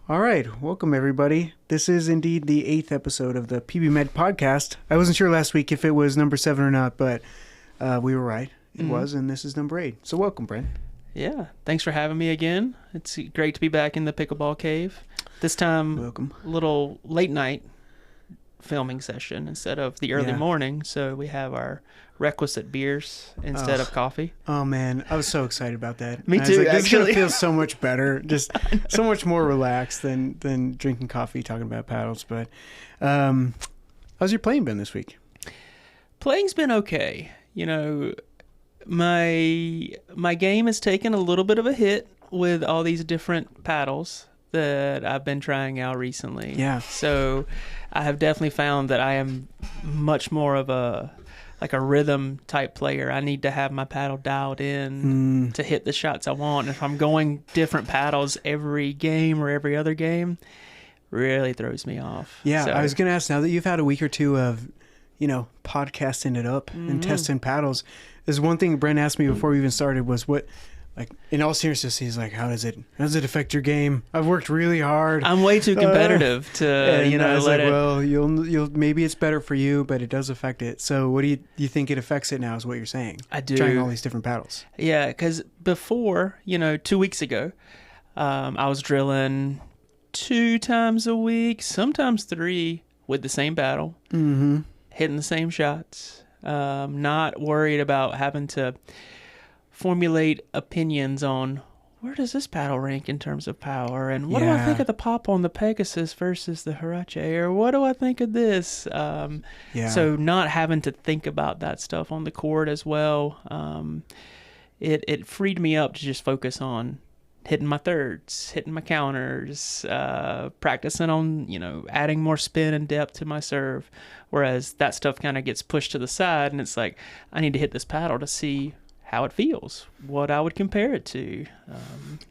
All right, welcome everybody. This is indeed the 8th episode of the PBMED podcast. I wasn't sure last week if it was number 7 or not, but we were right. It was, and this is number 8. So welcome, Brent. Yeah, thanks for having me again. It's great to be back in the pickleball cave. This time, welcome. A little late night filming session instead of the early morning, so we have our requisite beers instead of coffee. Oh man, I was so excited about that. Me too. This is gonna feel so much better, just so much more relaxed than drinking coffee, talking about paddles. But how's your playing been this week? Playing's been okay. You know, my game has taken a little bit of a hit with all these different paddles that I've been trying out recently. Yeah. So I have definitely found that I am much more of a rhythm type player. I need to have my paddle dialed in to hit the shots I want. And if I'm going different paddles every game or every other game, really throws me off. Yeah, so, I was going to ask, now that you've had a week or two of, podcasting it up and testing paddles, there's one thing Brent asked me before we even started was what, like, in all seriousness, he's like, how does it affect your game? I've worked really hard. I'm way too competitive to, I was let like, it. well, you'll maybe it's better for you, but it does affect it. So what do you think it affects it now is what you're saying? I do. Trying all these different paddles. Yeah, because before, 2 weeks ago, I was drilling 2 times a week, sometimes 3 with the same paddle, hitting the same shots, not worried about having to formulate opinions on where does this paddle rank in terms of power, and what do I think of the pop on the Pegasus versus the Hurache-X, or what do I think of this? So not having to think about that stuff on the court as well, it freed me up to just focus on hitting my thirds, hitting my counters, practicing on, adding more spin and depth to my serve, whereas that stuff kind of gets pushed to the side, and it's like, I need to hit this paddle to see how it feels, what I would compare it to.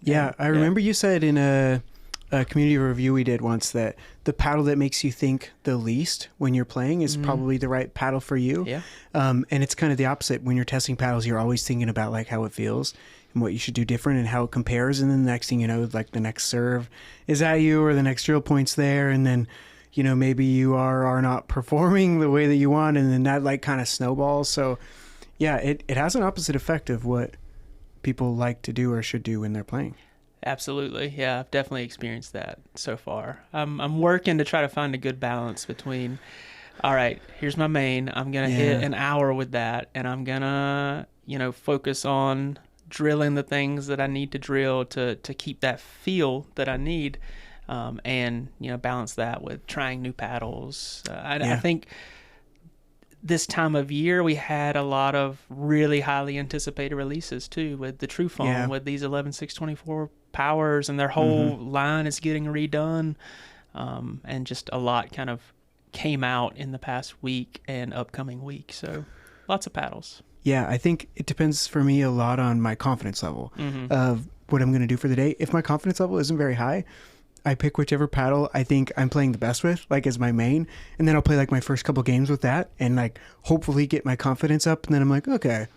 I remember you said in a community review we did once that the paddle that makes you think the least when you're playing is probably the right paddle for you. Yeah. And it's kind of the opposite. When you're testing paddles, you're always thinking about like how it feels and what you should do different and how it compares. And then the next thing you know, like the next serve is at you or the next drill point's there. And then, maybe you are not performing the way that you want. And then that like kind of snowballs. So yeah, it has an opposite effect of what people like to do or should do when they're playing. Absolutely. Yeah, I've definitely experienced that so far. I'm working to try to find a good balance between, all right, here's my main. I'm going to hit an hour with that, and I'm going to, focus on drilling the things that I need to drill to keep that feel that I need, and, balance that with trying new paddles. I think this time of year, we had a lot of really highly anticipated releases too, with the TruFoam, with these 11SIX24 powers, and their whole line is getting redone. And just a lot kind of came out in the past week and upcoming week. So lots of paddles. Yeah, I think it depends for me a lot on my confidence level of what I'm going to do for the day. If my confidence level isn't very high, I pick whichever paddle I think I'm playing the best with, like as my main, and then I'll play like my first couple games with that and like hopefully get my confidence up, and then I'm like, okay,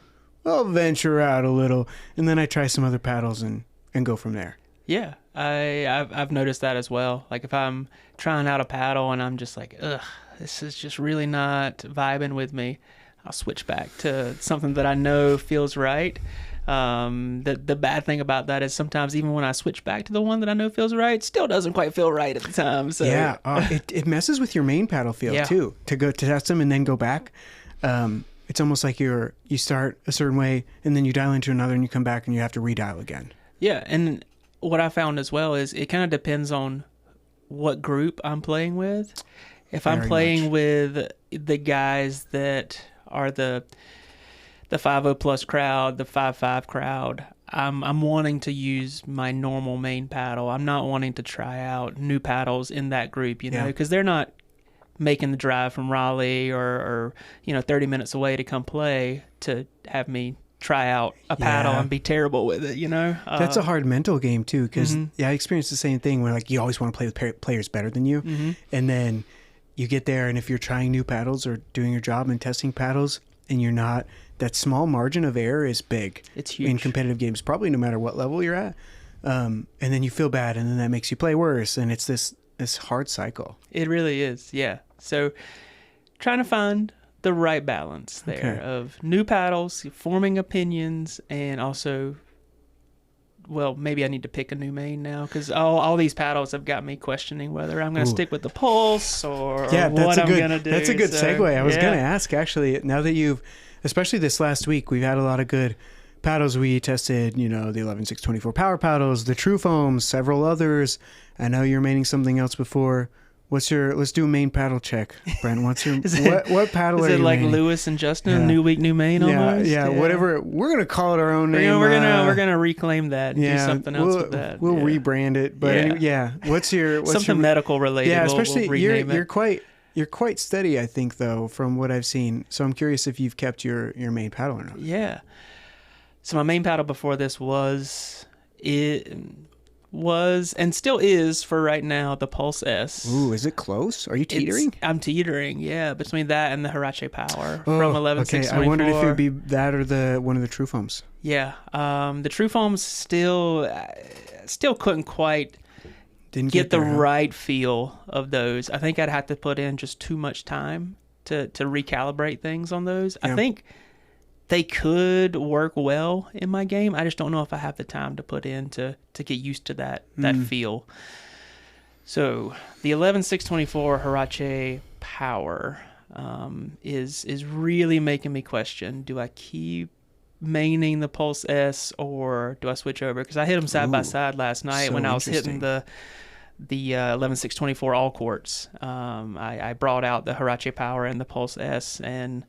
I'll venture out a little, and then I try some other paddles and go from there. Yeah, I've noticed that as well. Like if I'm trying out a paddle and I'm just like, ugh, this is just really not vibing with me, I'll switch back to something that I know feels right. The bad thing about that is sometimes even when I switch back to the one that I know feels right, it still doesn't quite feel right at the time. So yeah, it messes with your main paddle feel too, to go to test them and then go back. It's almost like you start a certain way and then you dial into another and you come back and you have to redial again. Yeah, and what I found as well is it kind of depends on what group I'm playing with. If I'm playing with the guys that are the 5.0 plus crowd, the 5.5 crowd, I'm wanting to use my normal main paddle. I'm not wanting to try out new paddles in that group, because they're not making the drive from Raleigh or 30 minutes away to come play to have me try out a paddle and be terrible with it, That's a hard mental game too, because I experienced the same thing where like you always want to play with players better than you, and then you get there and if you're trying new paddles or doing your job and testing paddles and you're not, that small margin of error is big. It's huge in competitive games, probably no matter what level you're at. and then you feel bad, and then that makes you play worse, and it's this hard cycle. It really is, yeah. So trying to find the right balance there of new paddles, forming opinions, and also, well, maybe I need to pick a new main now, because all these paddles have got me questioning whether I'm going to stick with the Pulse or what I'm going to do. That's a good segue. I was going to ask, actually, now that you've, especially this last week, we've had a lot of good paddles. We tested, the 11SIX24 power paddles, the TruFoams, several others. I know you're maining something else before. Let's do a main paddle check, Brent. What's your what paddle are you Is it like maining? Lewis and Justin, new week, new main almost? Yeah, whatever. We're gonna call it our own name. We're gonna reclaim that and do something else with that. We'll rebrand it. But anyway, what's something medical related? Yeah, especially we'll you're quite steady, I think, though, from what I've seen. So I'm curious if you've kept your main paddle or not. Yeah. So my main paddle before this was and still is for right now the Pulse S. Ooh, is it close? Are you teetering? I'm teetering, yeah, between that and the Hurache Power from 11SIX24. Okay, I wondered if it would be that or one of the TruFoams. Yeah, the TruFoams still couldn't quite get the right feel of those. I think I'd have to put in just too much time to recalibrate things on those. Yeah. I think they could work well in my game. I just don't know if I have the time to put in to get used to that feel. So the 11SIX24 Hurache Power is really making me question, do I keep maining the Pulse S or do I switch over? Because I hit them side by side last night when I was hitting the 11SIX24 all courts. I brought out the Hurache Power and the Pulse S, and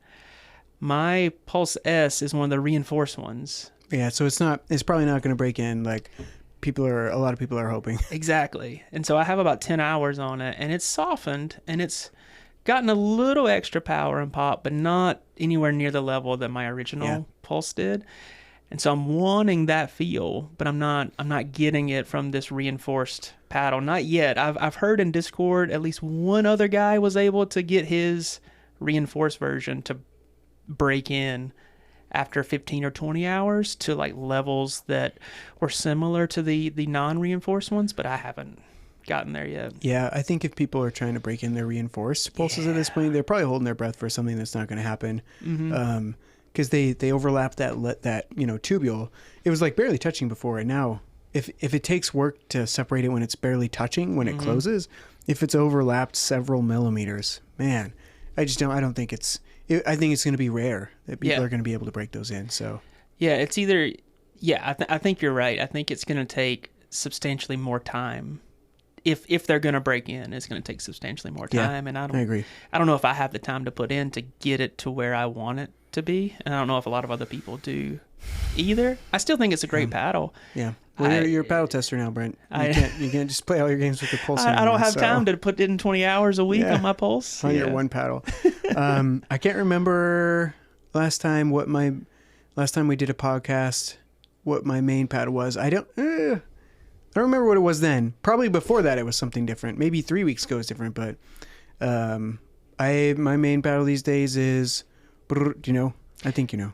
my Pulse S is one of the reinforced ones. Yeah, so it's probably not going to break in like a lot of people are hoping. Exactly. And so I have about 10 hours on it, and it's softened, and it's gotten a little extra power and pop, but not anywhere near the level that my original Pulse did. And so I'm wanting that feel, but I'm not getting it from this reinforced paddle. Not yet. I've heard in Discord at least one other guy was able to get his reinforced version to break in after 15 or 20 hours to like levels that were similar to the non-reinforced ones, but I haven't gotten there yet. Yeah, I think if people are trying to break in their reinforced pulses at this point, they're probably holding their breath for something that's not going to happen. Because they overlap that tubule. It was like barely touching before, and now if it takes work to separate it when it's barely touching, when it closes, if it's overlapped several millimeters, man, I don't think I think it's going to be rare that people are going to be able to break those in. So yeah, it's either I think you're right. I think it's going to take substantially more time. If they're going to break in, it's going to take substantially more time. And I agree. I don't know if I have the time to put in to get it to where I want it to be, and I don't know if a lot of other people do either. I still think it's a great paddle. Yeah. Well, you're a paddle tester now, Brent. You can't just play all your games with the Pulse anymore. I don't have time to put in 20 hours a week on my Pulse. On your one paddle. I can't remember last time we did a podcast, what my main paddle was. I don't remember what it was then. Probably before that it was something different. Maybe 3 weeks ago was different, but my main paddle these days is, do you know? I think you know.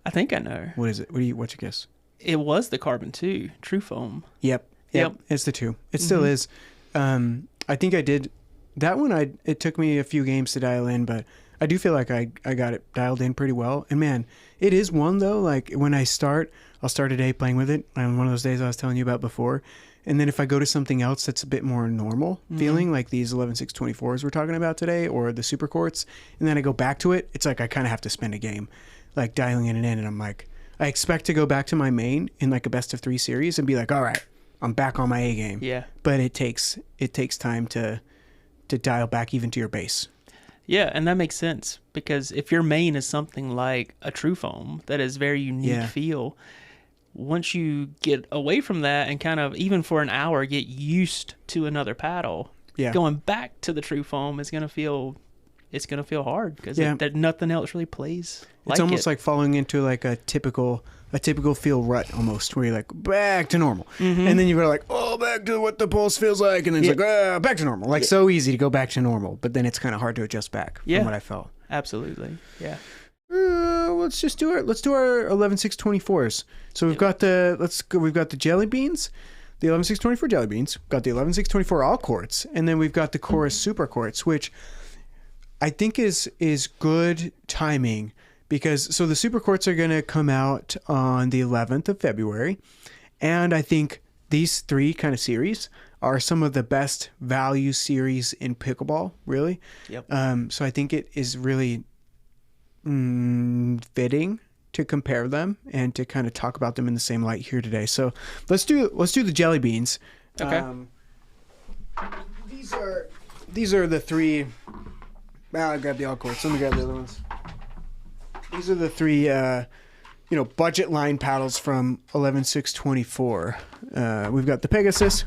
I think I know. What is it? What's your guess? It was the Carbon 2 TruFoam. Yep. It's the 2. It still is. I think I did that one. It took me a few games to dial in, but I do feel like I got it dialed in pretty well. And man, it is one though. Like when I'll start a day playing with it on one of those days I was telling you about before. And then if I go to something else that's a bit more normal feeling, like these 11SIX24s we're talking about today, or the Supercourts, and then I go back to it, it's like I kind of have to spend a game, like dialing it in, and I'm like, I expect to go back to my main in like a best of 3 series and be like, all right, I'm back on my A game. Yeah. But it takes time to dial back even to your base. Yeah, and that makes sense, because if your main is something like a TruFoam that is very unique feel, once you get away from that and kind of, even for an hour, get used to another paddle, going back to the TruFoam is going to feel hard, because nothing else really plays like it. It's almost like falling into like a typical feel rut almost, where you're like back to normal, and then you go like, oh, back to what the Pulse feels like, and then it's like back to normal. Like so easy to go back to normal, but then it's kind of hard to adjust back from what I felt. Absolutely. Yeah. Let's do our 11SIX24s. So we've got the jelly beans. the 11SIX24 jelly beans, got the 11SIX24 all quarts, and then we've got the Chorus super quarts, which I think is good timing because so the super quarts are going to come out on the 11th of February, and I think these three kind of series are some of the best value series in pickleball, really. Yep. So I think it is really fitting to compare them and to kind of talk about them in the same light here today. So let's do the jelly beans. Okay. These are the three. I grabbed the all quarts. Let me grab the other ones. These are the three budget line paddles from 11SIX24. We've got the Pegasus,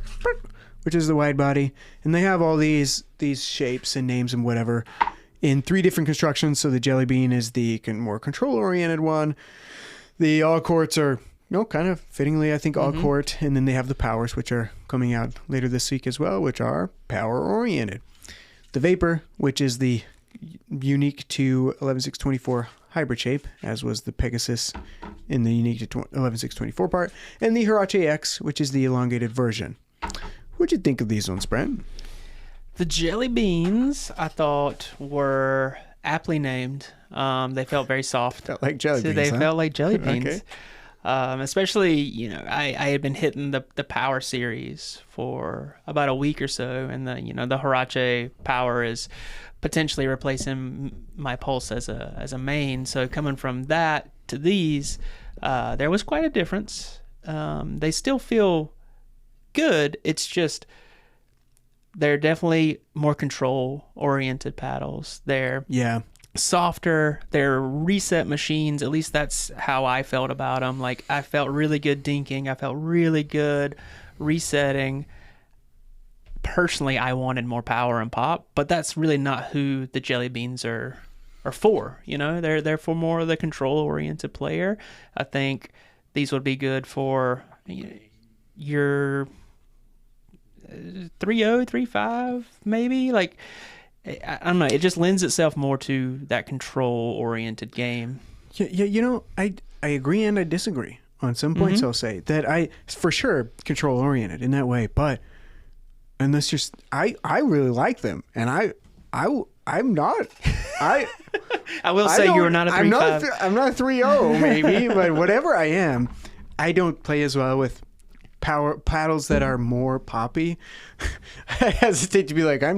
which is the wide body, and they have all these shapes and names and whatever in three different constructions. So the jelly bean is the more control-oriented one. The all quarts are, kind of fittingly, I think, all quart, and then they have the powers, which are coming out later this week as well, which are power-oriented. The Vapor, which is the unique to 11SIX24 hybrid shape, as was the Pegasus in the unique to 11SIX24 part, and the Hurache-X, which is the elongated version. What'd you think of these ones, Brent? The jelly beans, I thought, were aptly named. They felt very soft. Felt like jelly beans, They huh? felt like jelly beans. Okay. Especially, I had been hitting the Power series for about a week or so, and the Hurache Power is potentially replacing my Pulse as a main. So coming from that to these, there was quite a difference. They still feel good. It's just they're definitely more control-oriented paddles. They're softer. They're reset machines. At least that's how I felt about them. Like, I felt really good dinking. I felt really good resetting. Personally, I wanted more power and pop, but that's really not who the jelly beans are for. They're for more of the control-oriented player. I think these would be good for your 3.0, 3.5, maybe. Like, I don't know. It just lends itself more to that control-oriented game. Yeah, I agree and I disagree on some points. I'll say that I, for sure, control-oriented in that way. But unless you're, I really like them, and I'm not. I will say you're not a 3.5. I'm not a 3.0 maybe, but whatever I am, I don't play as well with power paddles that are more poppy. I hesitate to be like, I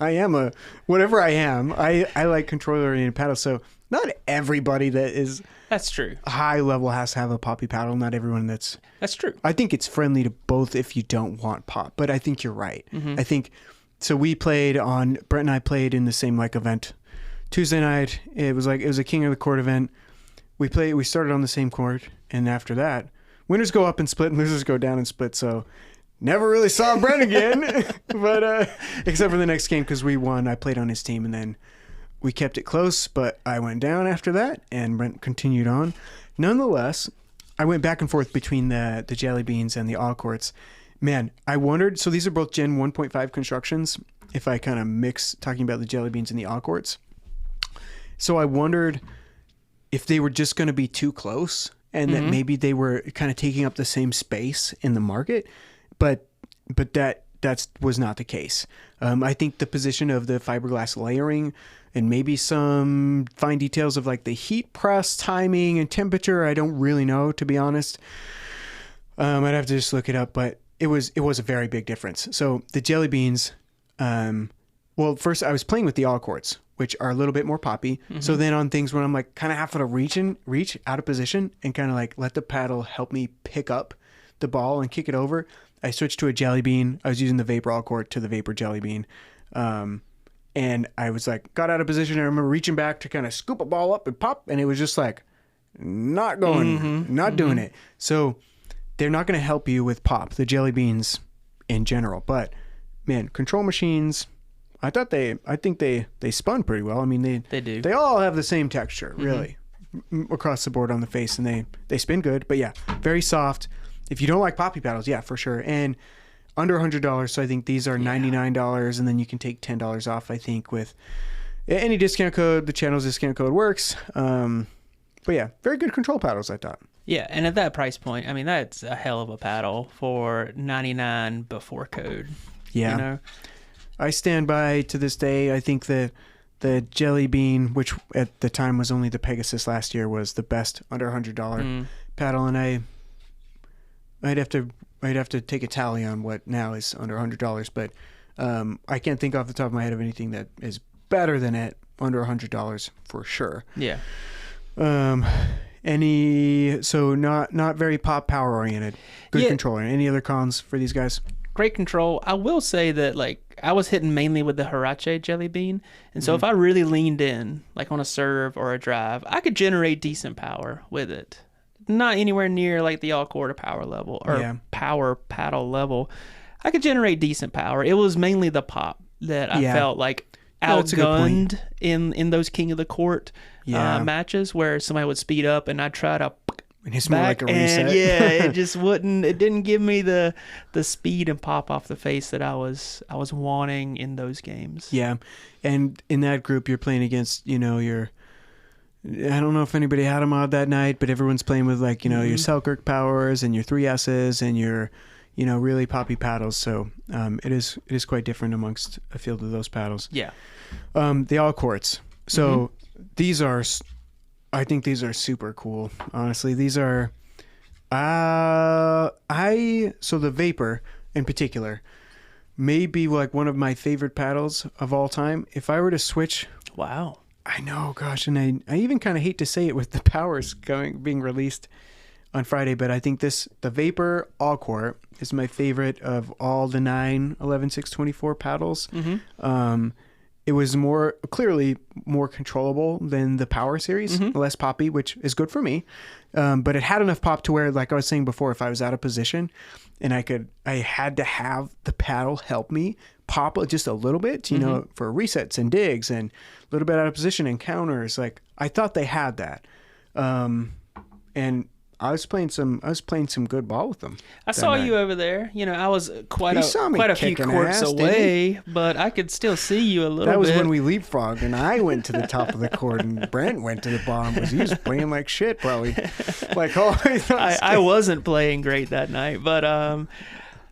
am a whatever I am. I like controller-oriented paddles. So not everybody that's true. high level has to have a poppy paddle. Not everyone that's true. I think it's friendly to both if you don't want pop. But I think you're right. I think so. Brent and I played in the same event Tuesday night. It was a King of the Court event. We started on the same court, and after that, winners go up and split, and losers go down and split. So never really saw Brent again, but except for the next game because we won. I played on his team, and then we kept it close, but I went down after that, and Brent continued on. Nonetheless, I went back and forth between the jelly beans and the all quarts. Man, I wondered, so these are both Gen 1.5 constructions, if I kind of mix talking about the jelly beans and the all quarts. So I wondered if they were just going to be too close, and that maybe they were kind of taking up the same space in the market, but that was not the case. I think the position of the fiberglass layering and maybe some fine details of the heat press timing and temperature, I don't really know, to be honest. I'd have to just look it up, but it was a very big difference. So the jelly beans, first I was playing with the all quarts, which are a little bit more poppy. So then on things when I'm kind of having to reach out of position and kind of let the paddle help me pick up the ball and kick it over, I switched to a jelly bean. I was using the Vapor all quart to the Vapor jelly bean. And I was got out of position. I remember reaching back to kind of scoop a ball up and pop, and it was just not going, not doing it. So they're not going to help you with pop, the jelly beans in general. But man, control machines, I think they spun pretty well. I mean, they do. They all have the same texture, really, across the board on the face, and they spin good. But yeah, very soft. If you don't like poppy paddles, yeah, for sure. And under $100, so I think these are $99, and then you can take $10 off, I think, with any discount code. The channel's discount code works. But yeah, very good control paddles, I thought. Yeah, and at that price point, I mean, that's a hell of a paddle for 99 before code. Yeah. You know? I stand by to this day. I think that the Jelly Bean, which at the time was only the Pegasus last year, was the best under $100 paddle, and I'd have to take a tally on what now is under $100, but I can't think off the top of my head of anything that is better than it under $100 for sure. Yeah. So not very pop power oriented. Good controller. Any other cons for these guys? Great control. I will say that, like, I was hitting mainly with the Hurache Jelly Bean, and so if I really leaned in, like on a serve or a drive, I could generate decent power with it. Not anywhere near like the all-quarter power level or power paddle level. I could generate decent power. It was mainly the pop that I felt like outgunned in those King of the Court matches where somebody would speed up and I'd try to and it's more like a reset. And it just wouldn't. It didn't give me the speed and pop off the face that I was wanting in those games. Yeah, and in that group you're playing against, I don't know if anybody had a mod that night, but everyone's playing with like, your 𝒕𝒂𝒅𝒏 powers and your 3S's and your, really poppy paddles. So it is quite different amongst a field of those paddles. Yeah. The all courts. So I think these are super cool. Honestly, these are, so the Vapor in particular may be like one of my favorite paddles of all time. If I were to switch. Wow. I know, gosh, and I even kind of hate to say it with the powers being released on Friday, but I think the Vapor All Court is my favorite of all the 9 11SIX24 paddles. It was clearly more controllable than the Power series, less poppy, which is good for me. But it had enough pop to where, like I was saying before, if I was out of position and I had to have the paddle help me pop just a little bit, for resets and digs and a little bit out of position and counters. Like, I thought they had that. And I was playing some good ball with them. I saw you over there. I was quite a few kicking courts ass, away, but I could still see you a little bit. That was when we leapfrogged, and I went to the top of the court, and Brent went to the bottom because he was playing like shit, probably. Like always. I wasn't playing great that night, but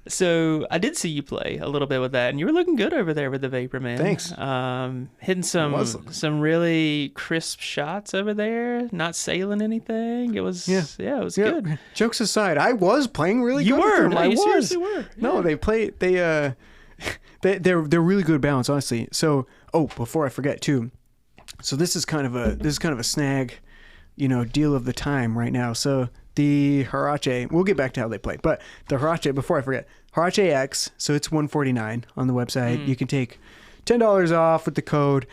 so I did see you play a little bit with that, and you were looking good over there with the Vapor, man. Thanks. Hitting some really crisp shots over there, not sailing anything. It was it was good. Jokes aside, I was playing really good. You were. With them. No, I you was. seriously were. No, they're really good balance, honestly. So, before I forget too, so this is kind of a snag, deal of the time right now. So the Hurache, we'll get back to how they play, but the Hurache, before I forget, Hurache-X, so it's $149 on the website. You can take $10 off with the code,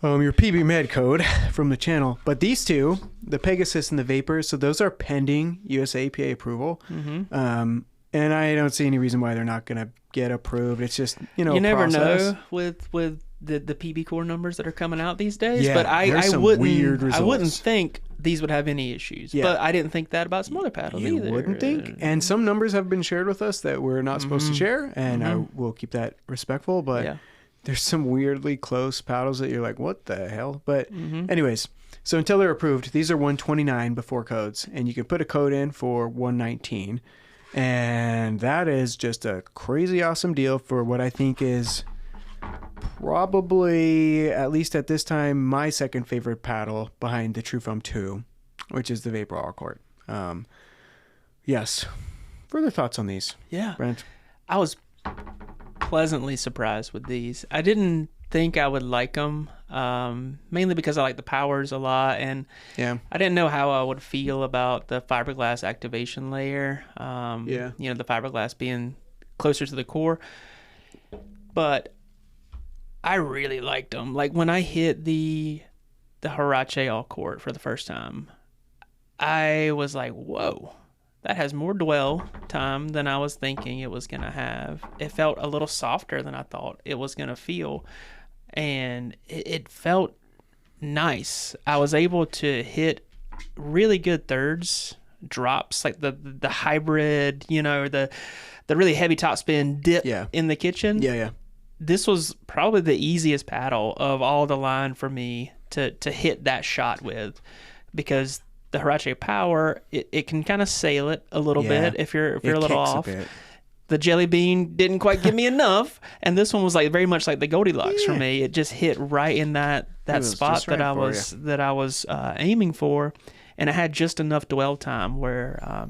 your PBMED code from the channel. But these two, the Pegasus and the Vapor, so those are pending US APA approval. And I don't see any reason why they're not going to get approved. It's just, you never know with the PB core numbers that are coming out these days. But I wouldn't think these would have any issues. But I didn't think that about some other paddles either. You wouldn't think. And some numbers have been shared with us that we're not supposed to share, and I will keep that respectful. But there's some weirdly close paddles that you're like, what the hell? But anyways, so until they're approved, these are $129 before codes, and you can put a code in for $119. And that is just a crazy awesome deal for what I think is probably, at least at this time, my second favorite paddle behind the TruFoam 2, which is the Vapor All Court. Yes. Further thoughts on these? Yeah. Brent? I was pleasantly surprised with these. I didn't think I would like them, mainly because I like the powers a lot, and I didn't know how I would feel about the fiberglass activation layer. The fiberglass being closer to the core, but I really liked them. Like when I hit the Hurache All Court for the first time, I was like, whoa, that has more dwell time than I was thinking it was going to have. It felt a little softer than I thought it was going to feel. And it felt nice. I was able to hit really good thirds, drops, like the hybrid, the really heavy topspin dip in the kitchen. Yeah. This was probably the easiest paddle of all the line for me to hit that shot with, because the Hurache Power, it can kind of sail it a little bit if you're a little off. The Jelly Bean didn't quite give me enough, and this one was like very much like the Goldilocks for me. It just hit right in that spot that I was aiming for, and it had just enough dwell time where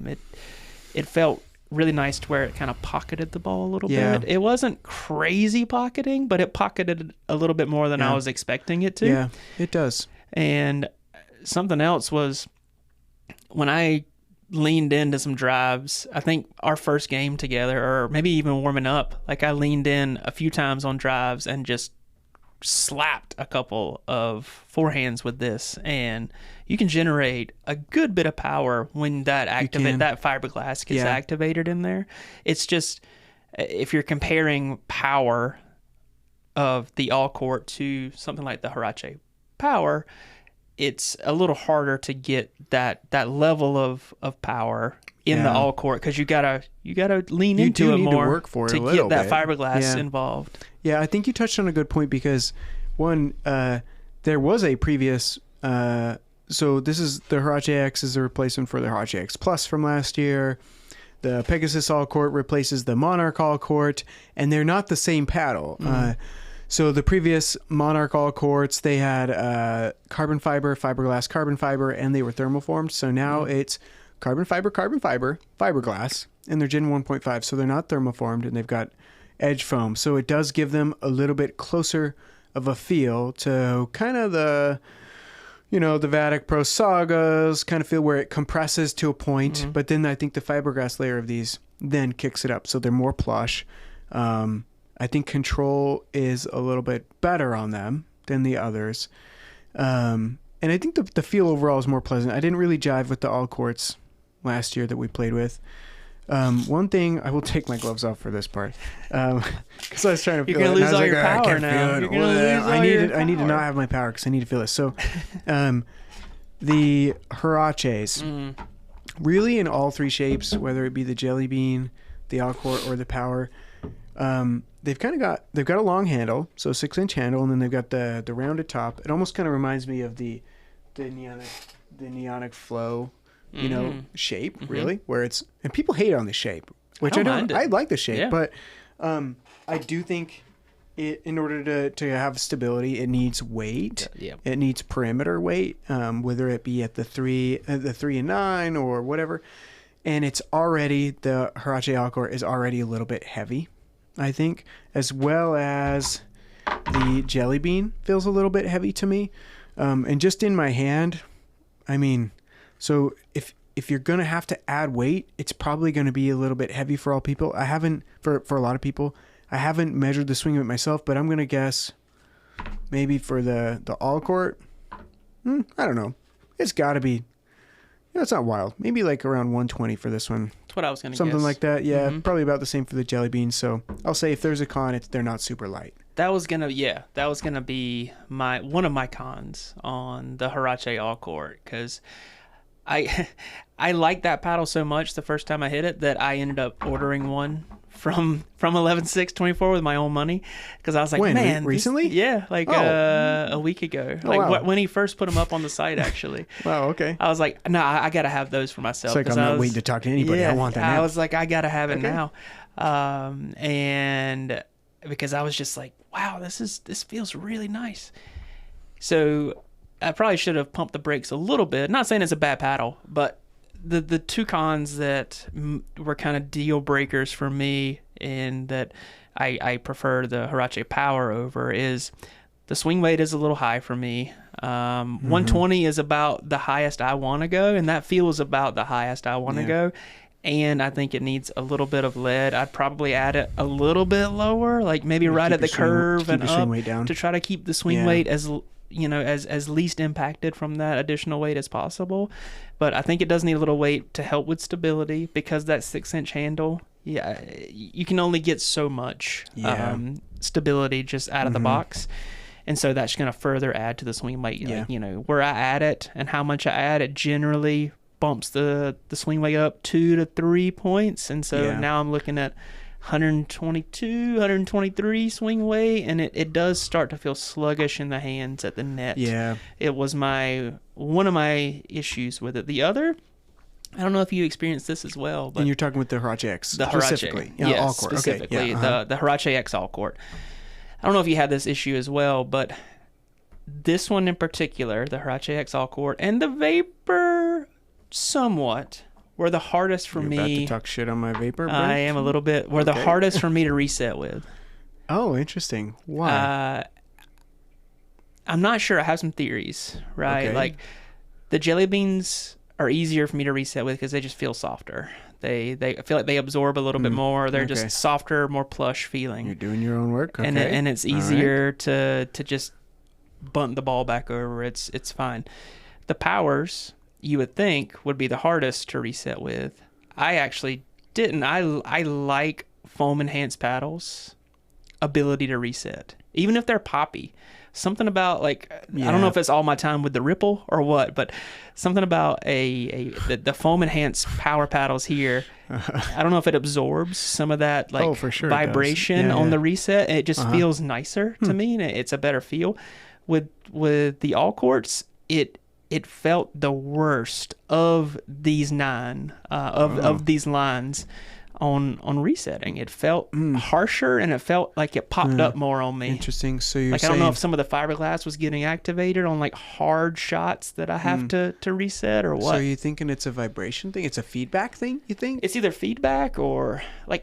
it felt really nice to where it kind of pocketed the ball a little bit. It wasn't crazy pocketing, but it pocketed a little bit more than I was expecting it to. Yeah, it does. And something else was when I leaned into some drives, I think our first game together, or maybe even warming up, like I leaned in a few times on drives and just slapped a couple of forehands with this, and you can generate a good bit of power when that fiberglass gets activated in there. It's just, if you're comparing power of the all court to something like the Hurache Power, it's a little harder to get that level of power in the all court, because you gotta lean into it more to get that fiberglass involved. Yeah, I think you touched on a good point, because one, there was a previous so this is the Hurache-X is a replacement for the Hurache-X Plus from last year. The Pegasus All Court replaces the Monarch All Court, and they're not the same paddle. So the previous Monarch All Courts, they had carbon fiber, fiberglass, carbon fiber, and they were thermoformed. So now it's carbon fiber, fiberglass, and they're Gen 1.5. So they're not thermoformed, and they've got edge foam. So it does give them a little bit closer of a feel to kind of the 𝒕𝒔 𝑃roSagas kind of feel, where it compresses to a point. But then I think the fiberglass layer of these then kicks it up. So they're more plush. I think control is a little bit better on them than the others. And I think the feel overall is more pleasant. I didn't really jive with the all courts last year that we played with. One thing, I will take my gloves off for this part, because I was trying to feel it. You're going to lose all your power now. You're going to lose all your power. I need to not have my power, because I need to feel this. So the Huraches, really in all three shapes, whether it be the Jelly Bean, the all court, or the Power, they've got a long handle, so 6-inch handle, and then they've got the rounded top. It almost kind of reminds me of the neonic flow, shape, really, where it's, and people hate on the shape, which I don't. I like the shape, but I do think in order to have stability, it needs weight. It needs perimeter weight, whether it be at the 3 and 9 or whatever. And it's already, the Hurache All Court is already a little bit heavy, I think, as well as the Jelly Bean feels a little bit heavy to me. And just in my hand, I mean, so if you're going to have to add weight, it's probably going to be a little bit heavy for all people. I haven't, for a lot of people, I haven't measured the swing weight myself, but I'm going to guess maybe for the all court, I don't know. It's got to be, it's not wild. Maybe like around 120 for this one. That's what I was going to guess. Something like that. Yeah, probably about the same for the Jelly Bean. So I'll say if there's a con, they're not super light. That was gonna be one of my cons on the Hurache All Court, because I liked that paddle so much the first time I hit it that I ended up ordering one from 11SIX24 with my own money, because I was like, man, recently? A week ago, when he first put them up on the site, actually. Wow, okay. I was like, no, I gotta have those for myself. It's like, I'm not waiting to talk to anybody. I want that now. I was like, I gotta have it now, and because I was just like, wow, this feels really nice. So I probably should have pumped the brakes a little bit. Not saying it's a bad paddle, but the two cons that were kind of deal breakers for me, and that I prefer the Hurache Power over, is the swing weight is a little high for me. 120 is about the highest I want to go, and that feels about the highest I want to go. And I think it needs a little bit of lead. I'd probably add it a little bit lower, like maybe right at the curve and up, to try to keep the swing weight as least impacted from that additional weight as possible. But I think it does need a little weight to help with stability, because that 6-inch handle, you can only get so much stability just out of the box. And so that's going to further add to the swing weight. Like, where I add it and how much I add, it generally bumps the swing weight up 2 to 3 points. And so now I'm looking at 122, 123 swing weight, and it does start to feel sluggish in the hands at the net. Yeah. It was one of my issues with it. The other, I don't know if you experienced this as well, but And you're talking with the Hurache-X the specifically. Hurache, All yes, court. specifically Okay. Yeah. the Hurache-X All Court. I don't know if you had this issue as well, but this one in particular, the Hurache-X All Court, and the Vapor somewhat, were the hardest for You're me. about to talk shit on my Vapor, Brent? I am a little bit. Were the Okay. hardest for me to reset with. Oh, interesting. Why? I'm not sure. I have some theories, right? Okay. Like the jelly beans are easier for me to reset with because they just feel softer. They I feel like they absorb a little bit more. They're okay. just softer, more plush feeling. You're doing your own work, okay. And it's All right. easier to just bunt the ball back over. It's fine. The powers, you would think, would be the hardest to reset with. I actually didn't. I like foam enhanced paddles ability to reset, even if they're poppy. Something about I don't know if it's all my time with the Ripple or what, but something about the foam enhanced power paddles here. I don't know if it absorbs some of that for sure vibration on the reset. And it just feels nicer to me, and it's a better feel. With the all courts, it felt the worst of these nine of these lines on resetting. It felt harsher, and it felt like it popped up more on me. Interesting. So you're I saying... don't know if some of the fiberglass was getting activated on hard shots that I have to reset or what. So you're thinking it's a vibration thing? It's a feedback thing, you think? It's either feedback or I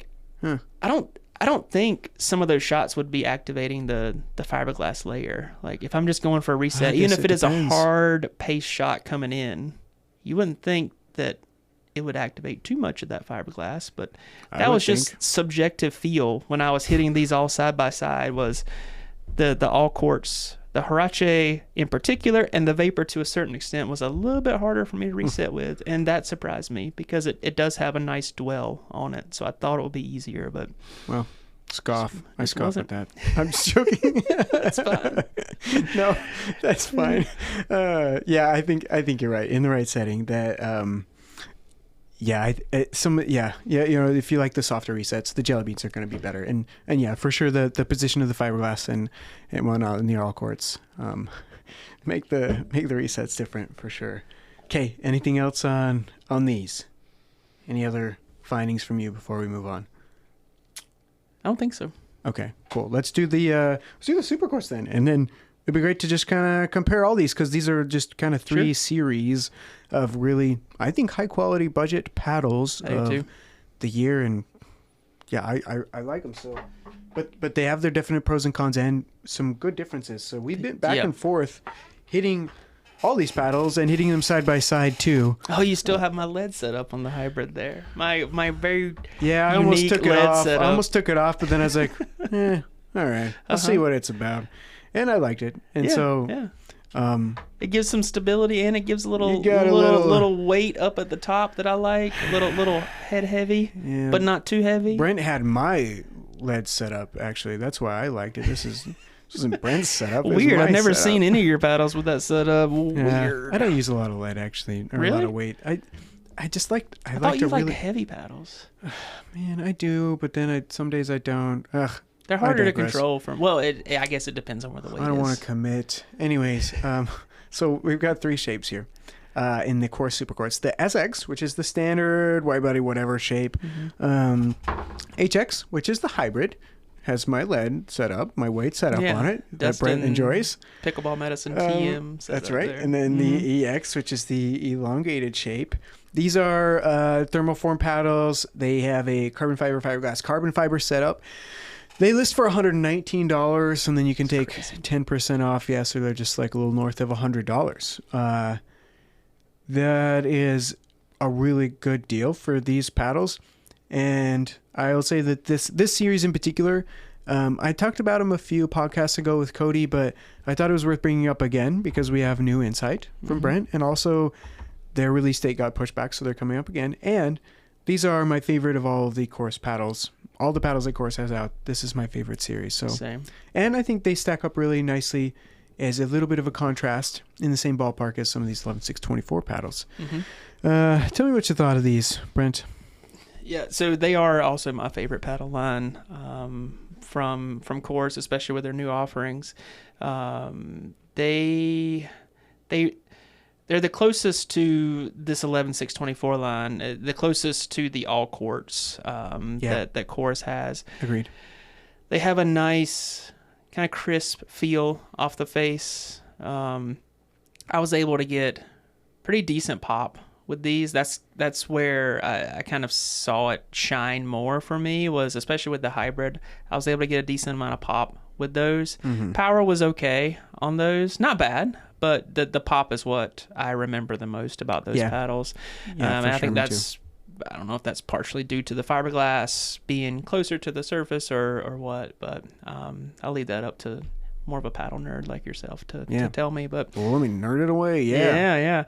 don't think some of those shots would be activating the fiberglass layer. If I'm just going for a reset, even if it is a hard pace shot coming in, you wouldn't think that it would activate too much of that fiberglass, but that was just subjective feel when I was hitting these all side by side. Was the all courts, the Hurache in particular, and the Vapor to a certain extent, was a little bit harder for me to reset with, and that surprised me because it does have a nice dwell on it, so I thought it would be easier. But well, scoff. I scoff at that. I'm just joking. That's fine. No, that's fine. Yeah, I think you're right. In the right setting, that you know, if you like the softer resets, the jelly beans are going to be better, and yeah, for sure, the position of the fiberglass and whatnot in the all courts make the resets different for sure. Okay, anything else on these? Any other findings from you before we move on? I don't think so. Okay, cool. Let's do the Supercourts then, and then it'd be great to just kind of compare all these, because these are just kind of three series of really, I think, high quality budget paddles of the year, and yeah, I like them so. But they have their definite pros and cons and some good differences. So we've been back and forth hitting all these paddles and hitting them side by side too. Oh, you still have my lead set up on the hybrid there. My very I almost took it lead off. setup. I almost took it off, but then I was like, all right, I'll see what it's about, and I liked it. And it gives some stability, and it gives a little weight up at the top that I like. A little head heavy, but not too heavy. Brent had my lead setup, actually. That's why I liked it. This isn't Brent's setup. Weird. I've never seen any of your paddles with that setup. Weird. I don't use a lot of lead, actually, or a lot of weight. I just like. I thought you like heavy paddles. Man, I do, but then some days I don't. Ugh. They're harder to control from. Well, I guess it depends on where the weight is. I don't want to commit. Anyways, so we've got three shapes here in the core Supercourts. The SX, which is the standard wide body whatever shape. HX, which is the hybrid, has my lead set up, my weight set up on it that Brent enjoys. Pickleball Medicine TM. That's right. There. And then the EX, which is the elongated shape. These are thermoform paddles. They have a carbon fiber setup. They list for $119, and then you can take 10% off. Yeah, so they're just like a little north of $100. That is a really good deal for these paddles. And I will say that this series in particular, I talked about them a few podcasts ago with Cody, but I thought it was worth bringing up again because we have new insight from Brent, and also their release date got pushed back, so they're coming up again. And these are my favorite of all of the course paddles. All the paddles that Course has out, this is my favorite series. So, same. And I think they stack up really nicely as a little bit of a contrast in the same ballpark as some of these 11SIX24 paddles. Tell me what you thought of these, Brent. Yeah, so they are also my favorite paddle line from Course, especially with their new offerings. They're the closest to this 11SIX24 line, the closest to the all quartz that Course has. Agreed. They have a nice kind of crisp feel off the face. I was able to get pretty decent pop with these. That's where I kind of saw it shine more for me, was especially with the hybrid. I was able to get a decent amount of pop with those. Power was okay on those. Not bad, but the pop is what I remember the most about those paddles. Yeah, and I think that's, I don't know if that's partially due to the fiberglass being closer to the surface or what, but I'll leave that up to more of a paddle nerd like yourself to tell me. But well, let me nerd it away. Yeah.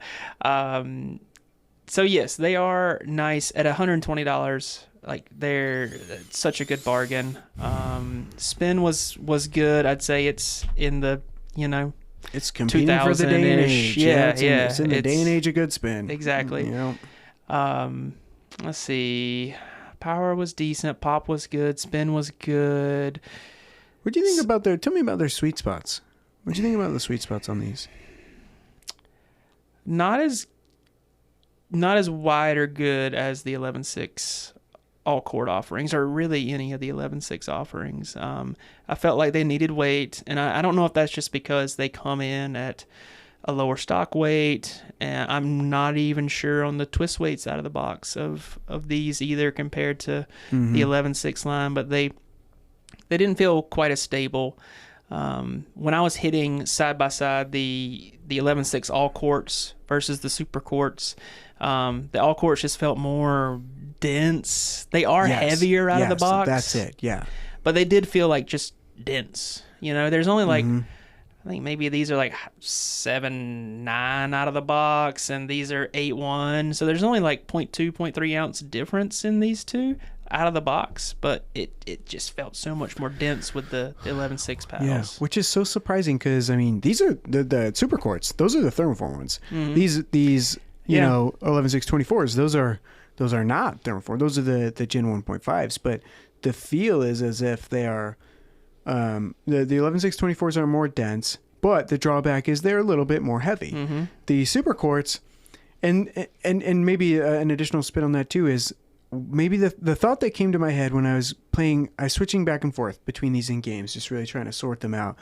So yes, they are nice at $120. Like, they're such a good bargain. Spin was good. I'd say it's in the, it's competing for the day and age. It's in the day and age of good spin. Exactly. Let's see. Power was decent. Pop was good. Spin was good. What do you think about tell me about their sweet spots. What do you think about the sweet spots on these? Not as wide or good as the 11SIX all court offerings, or really any of the 11SIX offerings. I felt like they needed weight, and I don't know if that's just because they come in at a lower stock weight, and I'm not even sure on the twist weights out of the box of these either compared to the 11SIX line, but they didn't feel quite as stable. When I was hitting side by side the 11SIX all quartz versus the Supercourts, the all quartz just felt more dense. They are heavier out of the box. That's it. Yeah, but they did feel like just dense. There's only like I think maybe these are like 7.9 out of the box, and these are 8.1. So there's only like 0.2, 0.3 ounce difference in these two out of the box, but it just felt so much more dense with the 11SIX paddles. Yeah, which is so surprising because, I mean, these are the Supercourts. Those are the thermoform ones. These 11SIX24s, those are not thermoform. Those are the Gen 1.5s, but the feel is as if they are the 11SIX24s are more dense, but the drawback is they're a little bit more heavy. The Supercourts, and maybe an additional spin on that too is maybe the thought that came to my head when I was switching back and forth between these in games, just really trying to sort them out.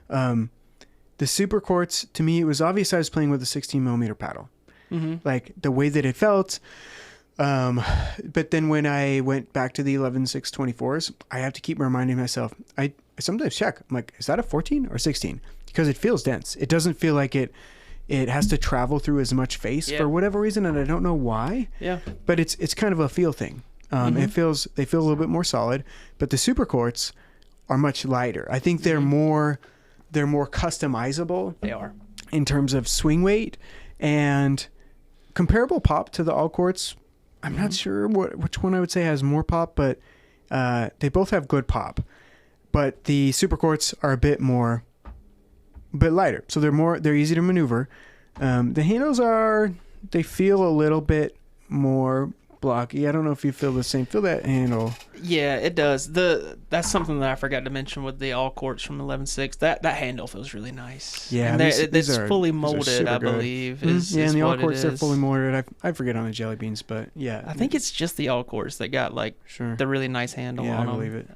The Supercourts, to me, it was obvious I was playing with a 16mm paddle. Like the way that it felt. But then when I went back to the 11SIX24s, I have to keep reminding myself, I sometimes check. I'm like, is that a 14 or 16? Because it feels dense. It doesn't feel like it has to travel through as much face for whatever reason, and I don't know why. Yeah. But it's kind of a feel thing. They feel a little bit more solid, but the Supercourts are much lighter. I think they're more customizable. They are. In terms of swing weight and comparable pop to the all quartz. I'm not sure which one I would say has more pop, but they both have good pop. But the Supercourts are a bit lighter, so they're easy to maneuver. The handles they feel a little bit more blocky. I don't know if you feel the same. Feel that handle? Yeah, it does. That's something that I forgot to mention with the all quartz from 11SIX. That handle feels really nice. Yeah, and it's fully molded, I believe. And the all quartz they're fully molded. I forget on the jelly beans, but yeah, I think it's just the all quartz that got like the really nice handle on them. I believe it.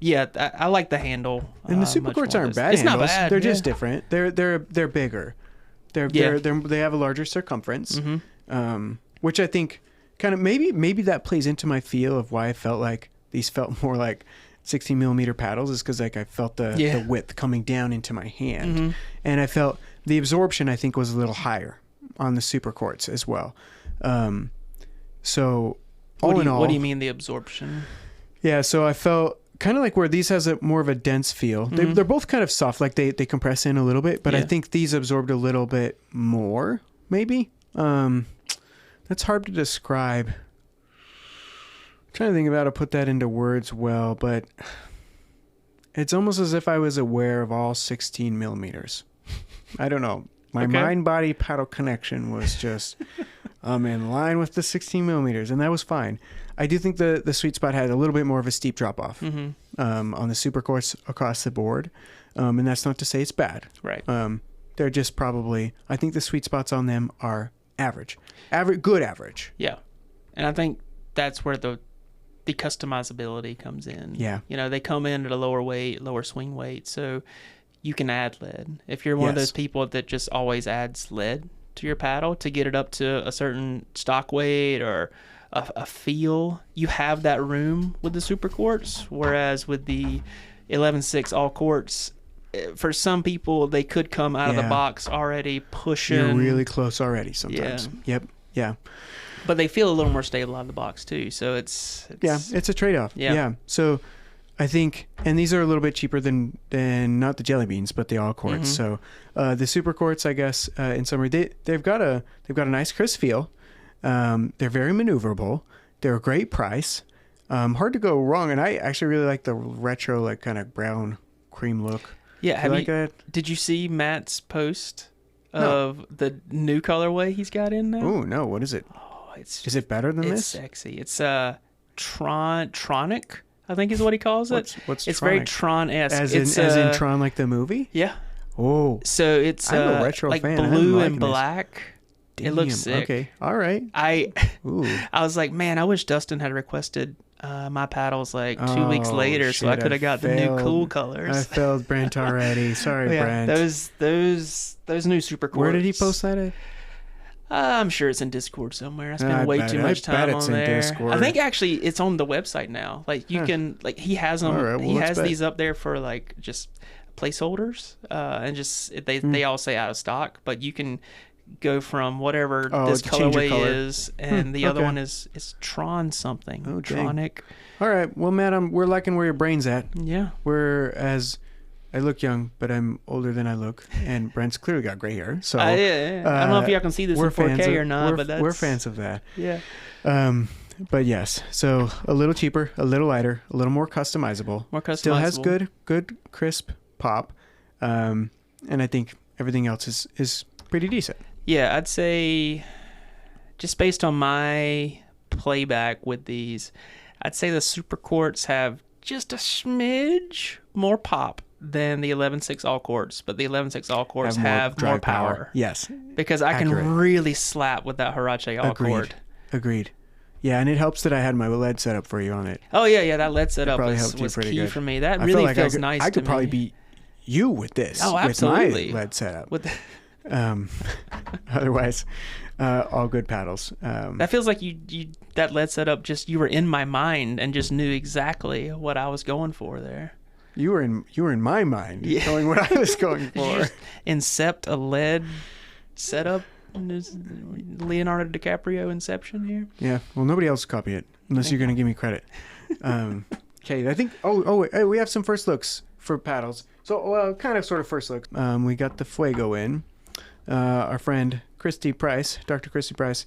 Yeah, I like the handle. And the Supercourts aren't bad. It's handles. Not bad. They're just different. They're bigger. They have a larger circumference, which I think kind of maybe that plays into my feel of why I felt like these felt more like 16mm paddles, is because like I felt the width coming down into my hand, and I felt the absorption I think was a little higher on the Supercourts as well. So all in all, what do you mean the absorption? Yeah, so I felt kind of like where these has more of a dense feel. They're both kind of soft, like they compress in a little bit, but I think these absorbed a little bit more, maybe. That's hard to describe. I'm trying to think about how to put that into words well, but it's almost as if I was aware of all 16mm. I don't know. My mind-body paddle connection was just, I'm in line with the 16mm, and that was fine. I do think the sweet spot had a little bit more of a steep drop off on the Supercourts across the board, and that's not to say it's bad. Right. They're just probably, I think the sweet spots on them are average, good average. Yeah, and I think that's where the customizability comes in. Yeah. You know, they come in at a lower weight, lower swing weight, so you can add lead. If you're one of those people that just always adds lead to your paddle to get it up to a certain stock weight or a feel, you have that room with the Supercourts, whereas with the 11SIX all courts, for some people, they could come out of the box already pushing. You're really close already sometimes. Yeah. Yep. Yeah. But they feel a little more stable out of the box too. So it's it's a trade-off. Yeah. So I think, and these are a little bit cheaper than not the jelly beans, but the all courts. So the Supercourts, I guess, in summary, they've got a nice crisp feel. They're very maneuverable. They're a great price. Hard to go wrong. And I actually really like the retro, like kind of brown cream look. Yeah. Did you see Matt's post of the new colorway he's got in now? Oh no, what is it? Is it better than this? It's sexy. It's Tronic, I think is what he calls it. What's it's Tronic? Very Tron-esque. As in Tron, like the movie? Yeah. Oh. So it's I'm a retro like fan. blue and black. It looks sick. Okay. All right. I was like, man, I wish Dustin had requested my paddles like 2 weeks later, so I could have got the new cool colors. I failed Brent already. Sorry, Brent. Those new Supercourts. Where did he post that at? I'm sure it's in Discord somewhere. I spend way too much time on there. Discord. I think actually it's on the website now. Like you can, like he has them. All right, well, he has these up there for like just placeholders, and just they all say out of stock, but you can go from whatever this colorway is, and the other one is Tron something. Oh, Tronic. All right. Well, man, we're liking where your brain's at. Yeah. Whereas I look young, but I'm older than I look, and Brent's clearly got gray hair. So I don't know if y'all can see this in 4K or not, but we're fans of that. Yeah. But yes, so a little cheaper, a little lighter, a little more customizable. Still has good crisp pop, and I think everything else is pretty decent. Yeah, I'd say just based on my playback with these, I'd say the Supercourts have just a smidge more pop than the 11SIX all courts, but the 11SIX all courts have more power. Yes. Because I can really slap with that Hurache all court. Agreed. Yeah, and it helps that I had my LED setup for you on it. Oh, yeah, that LED setup was key good for me. That really feels nice to me. I could probably beat you with this. Oh, absolutely. With my LED setup. Otherwise, all good paddles. That feels like you that LED setup, just you were in my mind and just knew exactly what I was going for there. You were in my mind, knowing what I was going for. Incept a LED setup. Leonardo DiCaprio Inception here. Yeah. Well, nobody else copy it unless you're going to give me credit. Okay. I think. Oh, we have some first looks for paddles. So, kind of, sort of first looks. We got the Fuego in. Our friend Dr. Christy Price,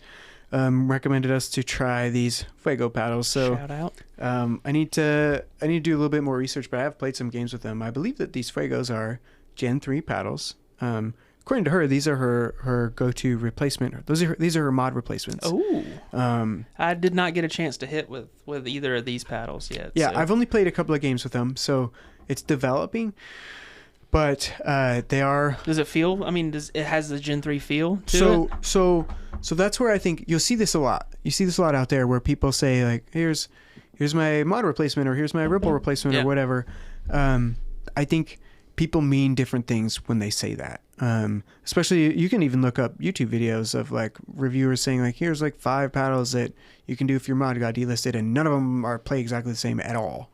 recommended us to try these Fuego paddles. So shout out. I need to do a little bit more research, but I have played some games with them. I believe that these Fuegos are Gen 3 paddles. According to her, these are her go-to replacement. These are her mod replacements. Oh. I did not get a chance to hit with either of these paddles yet. Yeah, so. I've only played a couple of games with them, so it's developing. But they are. Does it feel? I mean, it has the Gen 3 feel to it? So that's where I think you'll see this a lot. You see this a lot out there where people say like, here's my mod replacement, or here's my Ripple replacement, or whatever. I think people mean different things when they say that. Especially, you can even look up YouTube videos of like reviewers saying like, here's like 5 paddles that you can do if your mod got delisted, and none of them play exactly the same at all.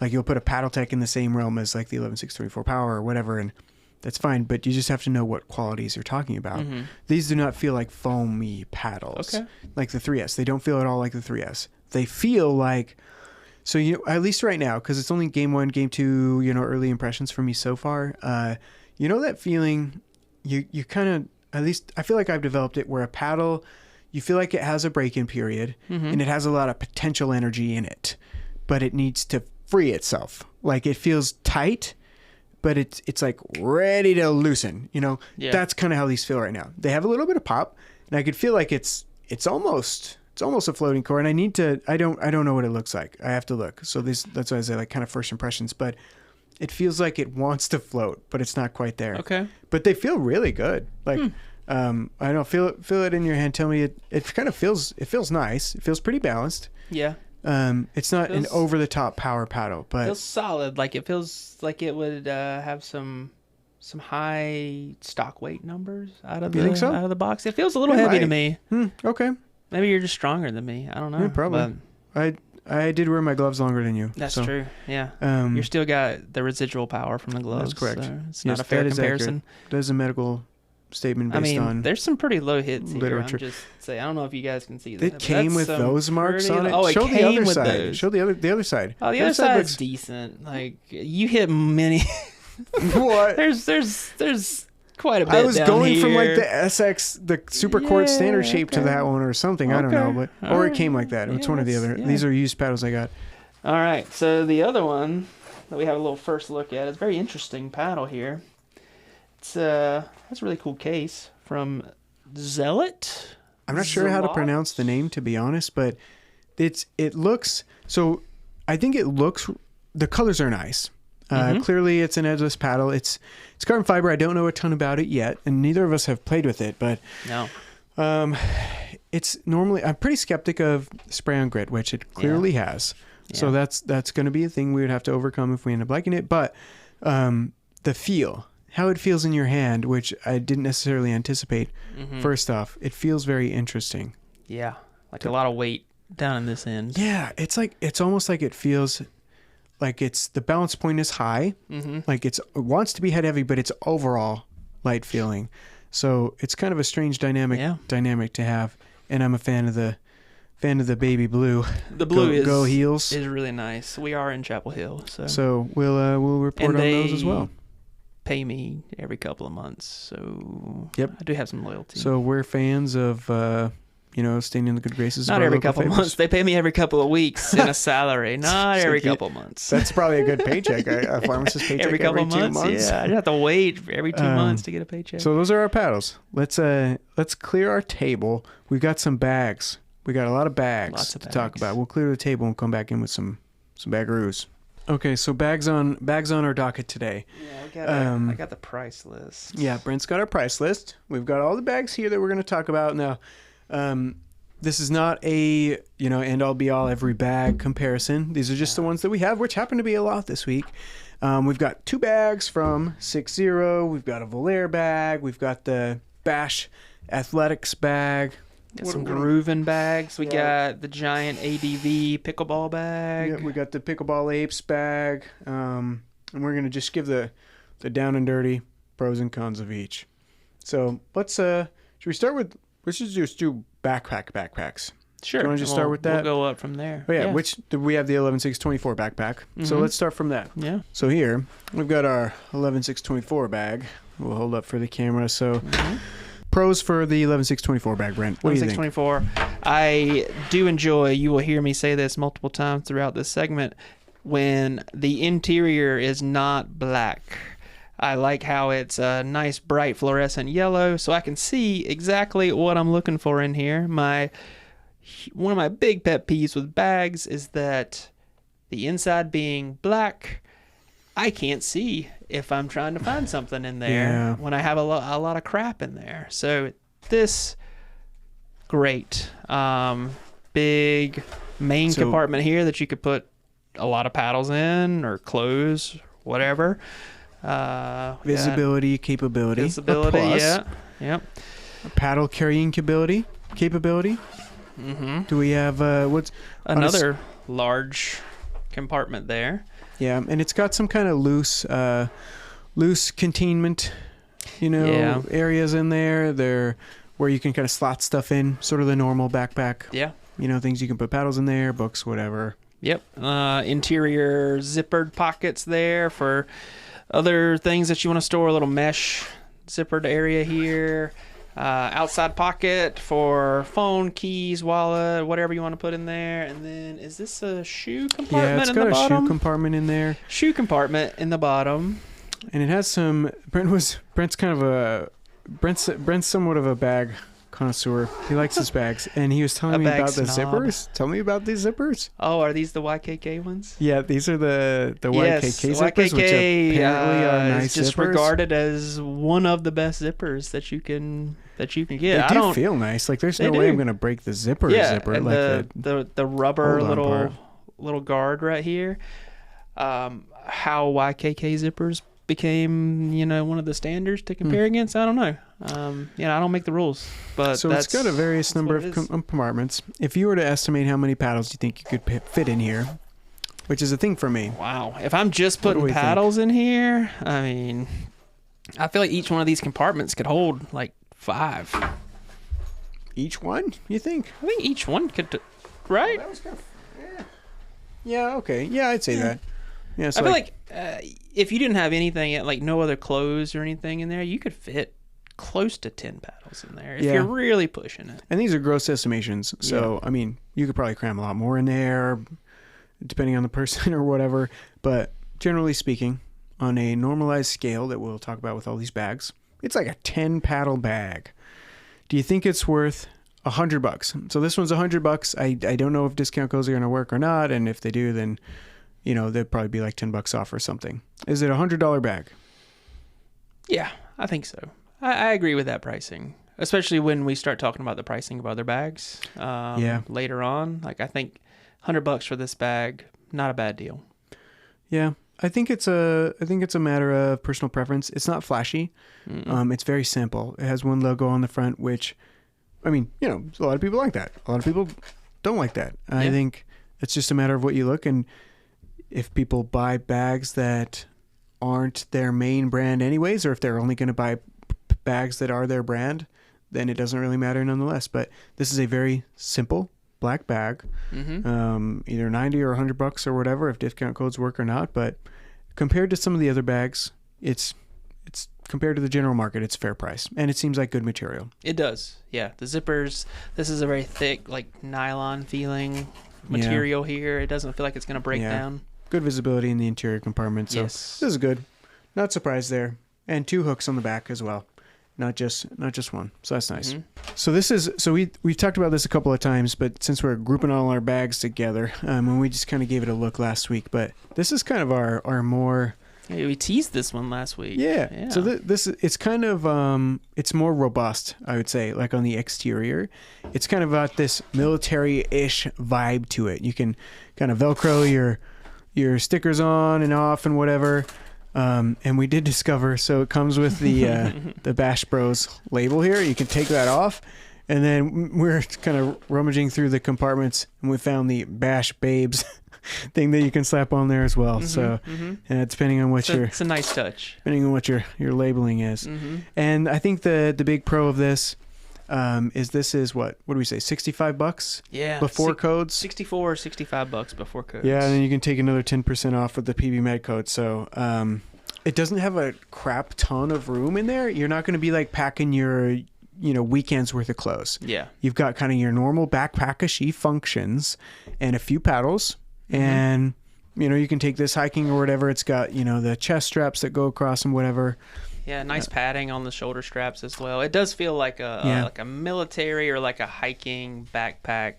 Like you'll put a paddle tech in the same realm as like the 11SIX24 Power or whatever, and that's fine, but you just have to know what qualities you're talking about. These do not feel like foamy paddles. Okay. Like the 3S. They don't feel at all like the 3S. They feel like, so at least right now, because it's only game 1, game 2, early impressions for me so far. That feeling, you kind of, at least I feel like I've developed it, where a paddle, you feel like it has a break-in period, and it has a lot of potential energy in it, but it needs to free itself. Like it feels tight, but it's like ready to loosen. That's kind of how these feel right now. They have a little bit of pop, and I could feel like it's almost it's almost a floating core, and I don't know what it looks like. I have to look. So that's why I say like kind of first impressions, but it feels like it wants to float, but it's not quite there. Okay. But they feel really good. Like, I don't know, feel it in your hand. Tell me it kind of feels nice. It feels pretty balanced. Yeah. It's not an over the top power paddle, but feels solid. Like it feels like it would have some high stock weight numbers out of the box. It feels a little heavy to me. Okay. Maybe you're just stronger than me. I don't know. Yeah, probably. I did wear my gloves longer than you. That's true. Yeah. You still got the residual power from the gloves. That's correct. So it's not a fair comparison. There's a medical statement based on there's some pretty low hits here. literature. I'm just saying, I don't know if you guys can see that. It came with those marks on it. Oh, Show it the came other with side. those. Show the other side. Oh, the other side's decent. Like you hit many. What? There's quite a bit. I was down going here. from like the SX, the Supercourt standard shape to that one or something. I don't know, but or it came like that. It's one of the other. These are used paddles I got. All right, so the other one that we have a little first look at is a very interesting paddle here. It's that's a really cool case from Xelot. I'm not sure how to pronounce the name, to be honest, but it looks so. I think it looks. The colors are nice. Clearly, it's an edgeless paddle. It's carbon fiber. I don't know a ton about it yet, and neither of us have played with it. But no, it's normally I'm pretty skeptic of spray on grit, which it clearly has. Yeah. So that's going to be a thing we would have to overcome if we end up liking it. But the feel, how it feels in your hand, which I didn't necessarily anticipate. First off, it feels very interesting. Yeah, like a lot of weight down in this end. Yeah, it's almost like it feels like the balance point is high. Like it wants to be head heavy, but it's overall light feeling. So it's kind of a strange dynamic to have. And I'm a fan of the baby blue. The blue go heels is really nice. We are in Chapel Hill, so we'll report on those as well. Pay me every couple of months, so yep, I do have some loyalty. So we're fans of staying in the good graces. Not of our every local couple of favors. months. They pay me every couple of weeks in a salary. Not every couple of months. That's probably a good paycheck. A pharmacist paycheck every couple of 2 months. months. Yeah, I have to wait every 2 months to get a paycheck. So those are our paddles. Let's clear our table. We've got some bags. We got a lot of bags to talk about. We'll clear the table and come back in with some bagaroos. Okay, so bags on our docket today. Yeah, I got the price list. Yeah, Brent's got our price list. We've got all the bags here that we're going to talk about now. This is not a end all be all every bag comparison. These are just the ones that we have, which happen to be a lot this week. We've got 2 bags from 6.0. We've got a Volair bag. We've got the Bash Athletics bag. Got some GRUVN bags. We got the giant ADV Pickleball Bag. Yeah, we got the Pickleball Apes bag. And we're going to just give the down and dirty pros and cons of each. So should we start with, let's just do backpacks. Sure. Do you want to just start with that? We'll go up from there. Oh, yeah. We have the 11SIX24 backpack. So let's start from that. Yeah. So here, we've got our 11SIX24 bag. We'll hold up for the camera. So pros for the 11SIX24 bag, Brent. What do you think? 11SIX24. I do enjoy, you will hear me say this multiple times throughout this segment, when the interior is not black. I like how it's a nice bright fluorescent yellow, so I can see exactly what I'm looking for in here. One of my big pet peeves with bags is that the inside being black, I can't see if I'm trying to find something in there when I have a lot of crap in there. So this, great. Big main compartment here that you could put a lot of paddles in or clothes, whatever. Visibility, capability. Visibility, yeah. Yep. Paddle carrying capability. Do we have what's another large compartment there? Yeah, and it's got some kind of loose containment, areas in there. Where you can kind of slot stuff in, sort of the normal backpack. Yeah. Things you can put paddles in there, books, whatever. Yep. Interior zippered pockets there for other things that you want to store. A little mesh zippered area here. Outside pocket for phone, keys, wallet, whatever you want to put in there. And then, is this a shoe compartment in the bottom? Yeah, it's got a shoe compartment in there. Shoe compartment in the bottom. And it has some... Brent's somewhat of a bag connoisseur. He likes his bags, and he was telling me bag about the snob. zippers. Tell me about these zippers. Oh, are these the YKK ones? Yeah, these are the Yes, YKK zippers, which apparently are nice is just zippers. regarded as one of the best zippers that you can get. They I do don't feel nice. Like there's They no way do. I'm gonna break the zipper. and Like the rubber hold on part. little guard right here. How YKK zippers became one of the standards to compare against, I don't know. I don't make the rules, but So it's got a various number of compartments. If you were to estimate how many paddles you think you could fit in here, which is a thing for me. Wow. If I'm just What do putting we think? paddles in here, I mean, I feel like each one of these compartments could hold like 5. Each one, you think? I think each one could, right? That was kind of, yeah. Okay. Yeah, I'd say that. Yeah. So I feel like if you didn't have anything, like no other clothes or anything in there, you could fit close to 10 paddles in there if you're really pushing it. and these are gross estimations. So I mean, you could probably cram a lot more in there, depending on the person or whatever. But generally speaking, on a normalized scale that we'll talk about with all these bags, it's like a 10 paddle bag. Do you think it's worth $100? So this one's $100. I don't know if discount codes are going to work or not, and if they do, then they'd probably be like $10 off or something. Is it a $100 bag? Yeah, I think so. I agree with that pricing, especially when we start talking about the pricing of other bags. Later on, like I think $100 for this bag, not a bad deal. Yeah, I think it's a matter of personal preference. It's not flashy. It's very simple. It has one logo on the front, which, I mean, a lot of people like that. A lot of people don't like that. I think it's just a matter of what you look, and if people buy bags that aren't their main brand anyways, or if they're only going to buy bags that are their brand, then it doesn't really matter nonetheless. But this is a very simple black bag, either $90 or $100 or whatever, if discount codes work or not. But compared to some of the other bags, it's compared to the general market, it's fair price, and it seems like good material. It does. Yeah, the zippers, this is a very thick, like nylon feeling material here. It doesn't feel like it's going to break down. Good visibility in the interior compartment, so this is good. Not surprised there. And 2 hooks on the back as well. Not just one. So that's nice. So we've talked about this a couple of times, but since we're grouping all our bags together, and we just kind of gave it a look last week, but this is kind of our more... Yeah, we teased this one last week. Yeah. So this it's kind of it's more robust, I would say. Like on the exterior, it's kind of got this military-ish vibe to it. You can kind of Velcro your stickers on and off and whatever. And we did discover, so it comes with the the Bash Bros label here. You can take that off, and then we're kind of rummaging through the compartments, and we found the Bash Babes thing that you can slap on there as well. So depending on what it's a nice touch. Depending on what your labeling is. And I think the big pro of this is what do we say, $65? Yeah, before codes. $64 or $65 before codes. Yeah, and then you can take another 10% off with the PBMED code. So it doesn't have a crap ton of room in there. You're not going to be like packing your weekend's worth of clothes. Yeah, you've got kind of your normal backpack-ishy functions and a few paddles, and you can take this hiking or whatever. It's got the chest straps that go across and whatever. Yeah, nice padding on the shoulder straps as well. It does feel like a military or like a hiking backpack.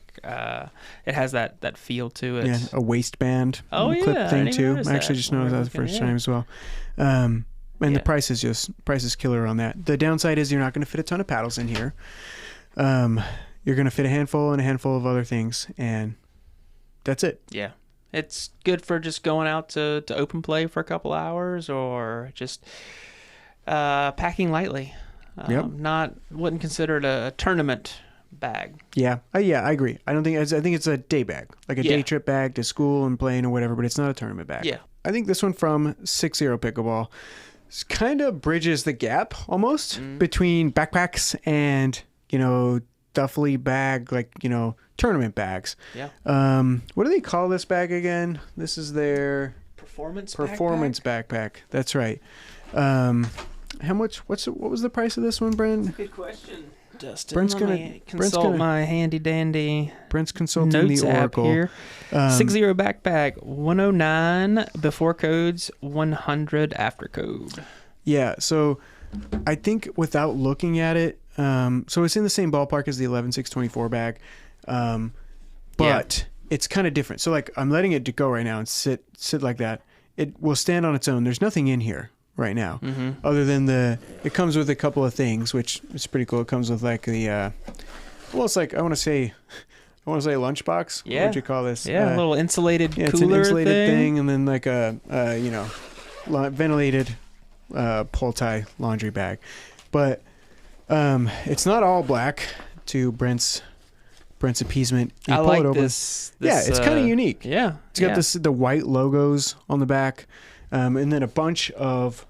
It has that feel to it. Yeah, a waistband clip thing too. I actually just noticed that the first time as well. And the price is killer on that. The downside is you're not going to fit a ton of paddles in here. You're going to fit a handful and a handful of other things, and that's it. Yeah. It's good for just going out to open play for a couple hours, or just packing lightly. Wouldn't consider it a tournament bag. Yeah, I agree. I think it's a day bag, like a day trip bag to school and playing or whatever, but it's not a tournament bag. Yeah. I think this one from 𝒖𝒓 Pickleball kind of bridges the gap almost between backpacks and duffely bag, like tournament bags. Yeah. What do they call this bag again? This is their performance backpack. That's right. How much? What was the price of this one, Brent? Good question, Dustin. Brent's consult my handy dandy. Brent's consulting notes the Oracle app here. 𝒖𝒓 backpack, 109 before codes, 100 after code. Yeah. So I think without looking at it, so it's in the same ballpark as the 11SIX24 bag, but it's kind of different. So like I'm letting it go right now and sit like that. It will stand on its own. There's nothing in here right now, other than it comes with a couple of things, which is pretty cool. It comes with like the, well, it's like I want to say a lunchbox. Yeah. What would you call this? Yeah, a little insulated cooler it's an insulated thing, and then like a ventilated pull tie laundry bag. But it's not all black, to Brent's appeasement. You I pull like it open. this. Yeah, it's kind of unique. Yeah, It's got the white logos on the back, and then a bunch of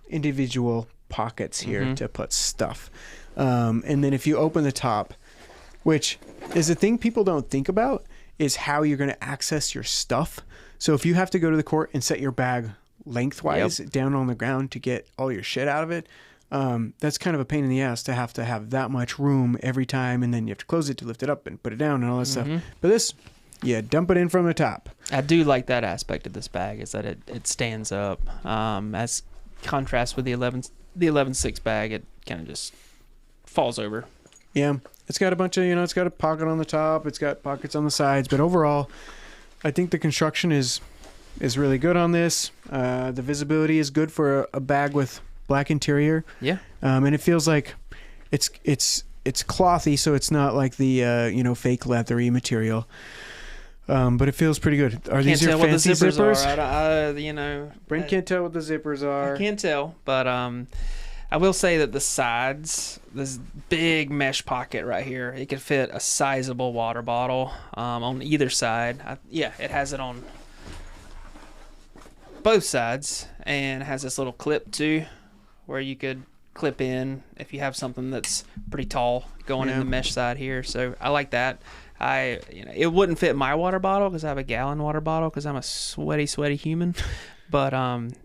individual pockets here to put stuff. And then if you open the top, which is a thing people don't think about, is how you're going to access your stuff. So if you have to go to the court and set your bag lengthwise down on the ground to get all your shit out of it, that's kind of a pain in the ass to have that much room every time, and then you have to close it to lift it up and put it down and all that stuff. But this, dump it in from the top. I do like that aspect of this bag, is that it stands up. As contrast with the 11SIX bag, it kind of just falls over. Yeah, it's got a bunch of, it's got a pocket on the top, it's got pockets on the sides, but overall, I think the construction is really good on this. The visibility is good for a bag with black interior. Yeah. And it feels like it's clothy, so it's not like the fake leathery material. But it feels pretty good. Are these your fancy zippers? Brent can't tell what the zippers are. I can't tell, but I will say that the sides, this big mesh pocket right here, it could fit a sizable water bottle on either side. It has it on both sides, and it has this little clip too, where you could clip in if you have something that's pretty tall going in the mesh side here. So I like that. It wouldn't fit my water bottle because I have a gallon water bottle because I'm a sweaty human, but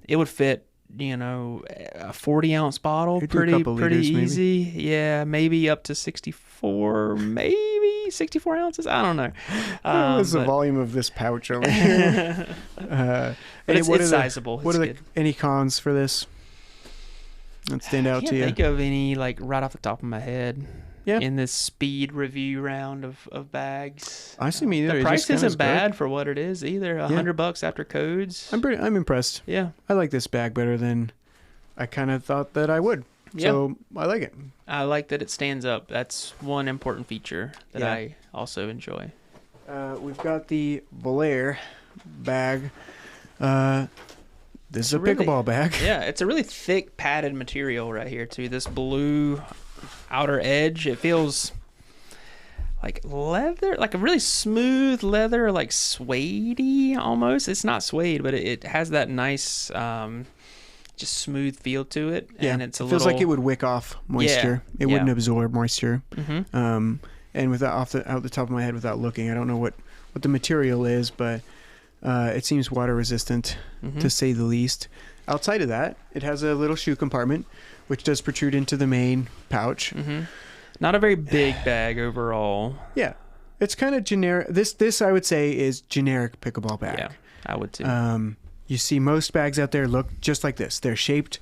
it would fit a 40-ounce bottle pretty easy. Maybe. Yeah, maybe up to 64 ounces. I don't know. What's the volume of this pouch over here? But it's sizable. What are any cons for this that stand out to you? I can't think of any right off the top of my head. Yeah. In this speed review round of bags. I see me either. The price isn't bad for what it is either. $100 after codes. I'm impressed. Yeah. I like this bag better than I kind of thought that I would. Yeah. So I like it. I like that it stands up. That's one important feature that I also enjoy. We've got the Volair bag. This is a pickleball bag. Yeah, it's a really thick padded material right here too. This blue outer edge, it feels like leather, like a really smooth leather, like suede-y almost. It's not suede, but it has that nice just smooth feel to it. Yeah, and it feels like it would wick off moisture. It wouldn't absorb moisture. And without out the top of my head, without looking, I don't know what the material is, but it seems water resistant to say the least. Outside of that, it has a little shoe compartment, which does protrude into the main pouch. Not a very big bag overall. Yeah, it's kind of generic. This I would say is generic pickleball bag. Yeah, I would too. You see most bags out there look just like this. They're shaped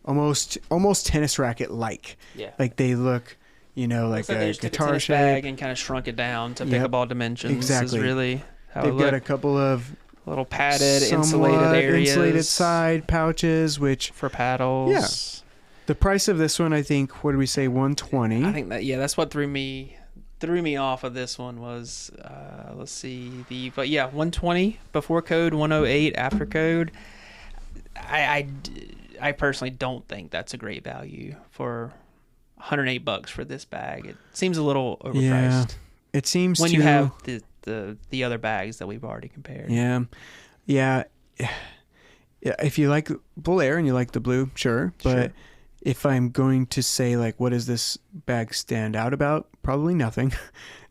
almost tennis racket like. Yeah. Like they look, like a guitar shape. Bag and kind of shrunk it down to pickleball dimensions. Exactly. Is really how They've it looks. got a couple of little padded, insulated areas, insulated side pouches, which for paddles. Yeah. The price of this one, I think, what did we say, $120? I think that's what threw me off of this one was let's see, $120 before code, $108 after code. I personally don't think that's a great value for $108 for this bag. It seems a little overpriced. Yeah, it seems when you have the other bags that we've already compared. Yeah. If you like Volair and you like the blue, sure. But if I'm going to say what does this bag stand out about? Probably nothing.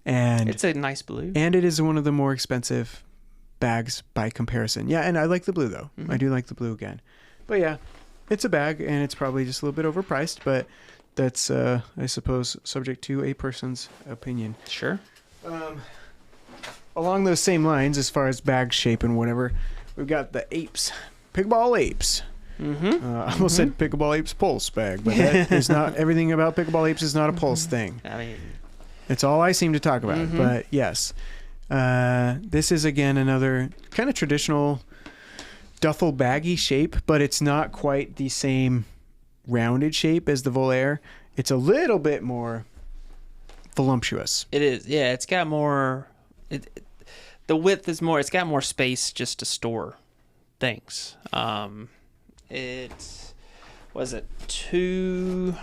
And it's a nice blue. And it is one of the more expensive bags by comparison. Yeah, and I like the blue though. I do like the blue again. But yeah, it's a bag and it's probably just a little bit overpriced, but that's I suppose subject to a person's opinion. Sure. Along those same lines, as far as bag shape and whatever, we've got the Apes Pickleball Apes. I almost said Pickleball Apes Pulse bag, but that is not everything about Pickleball Apes is not a pulse thing. I mean, It's all I seem to talk about. But yes, this is again another kind of traditional duffel baggy shape, but it's not quite the same rounded shape as the Volair. It's a little bit more voluptuous. it is. Yeah, it's got more. The width is more. It's got more space just to store things. It was it 2.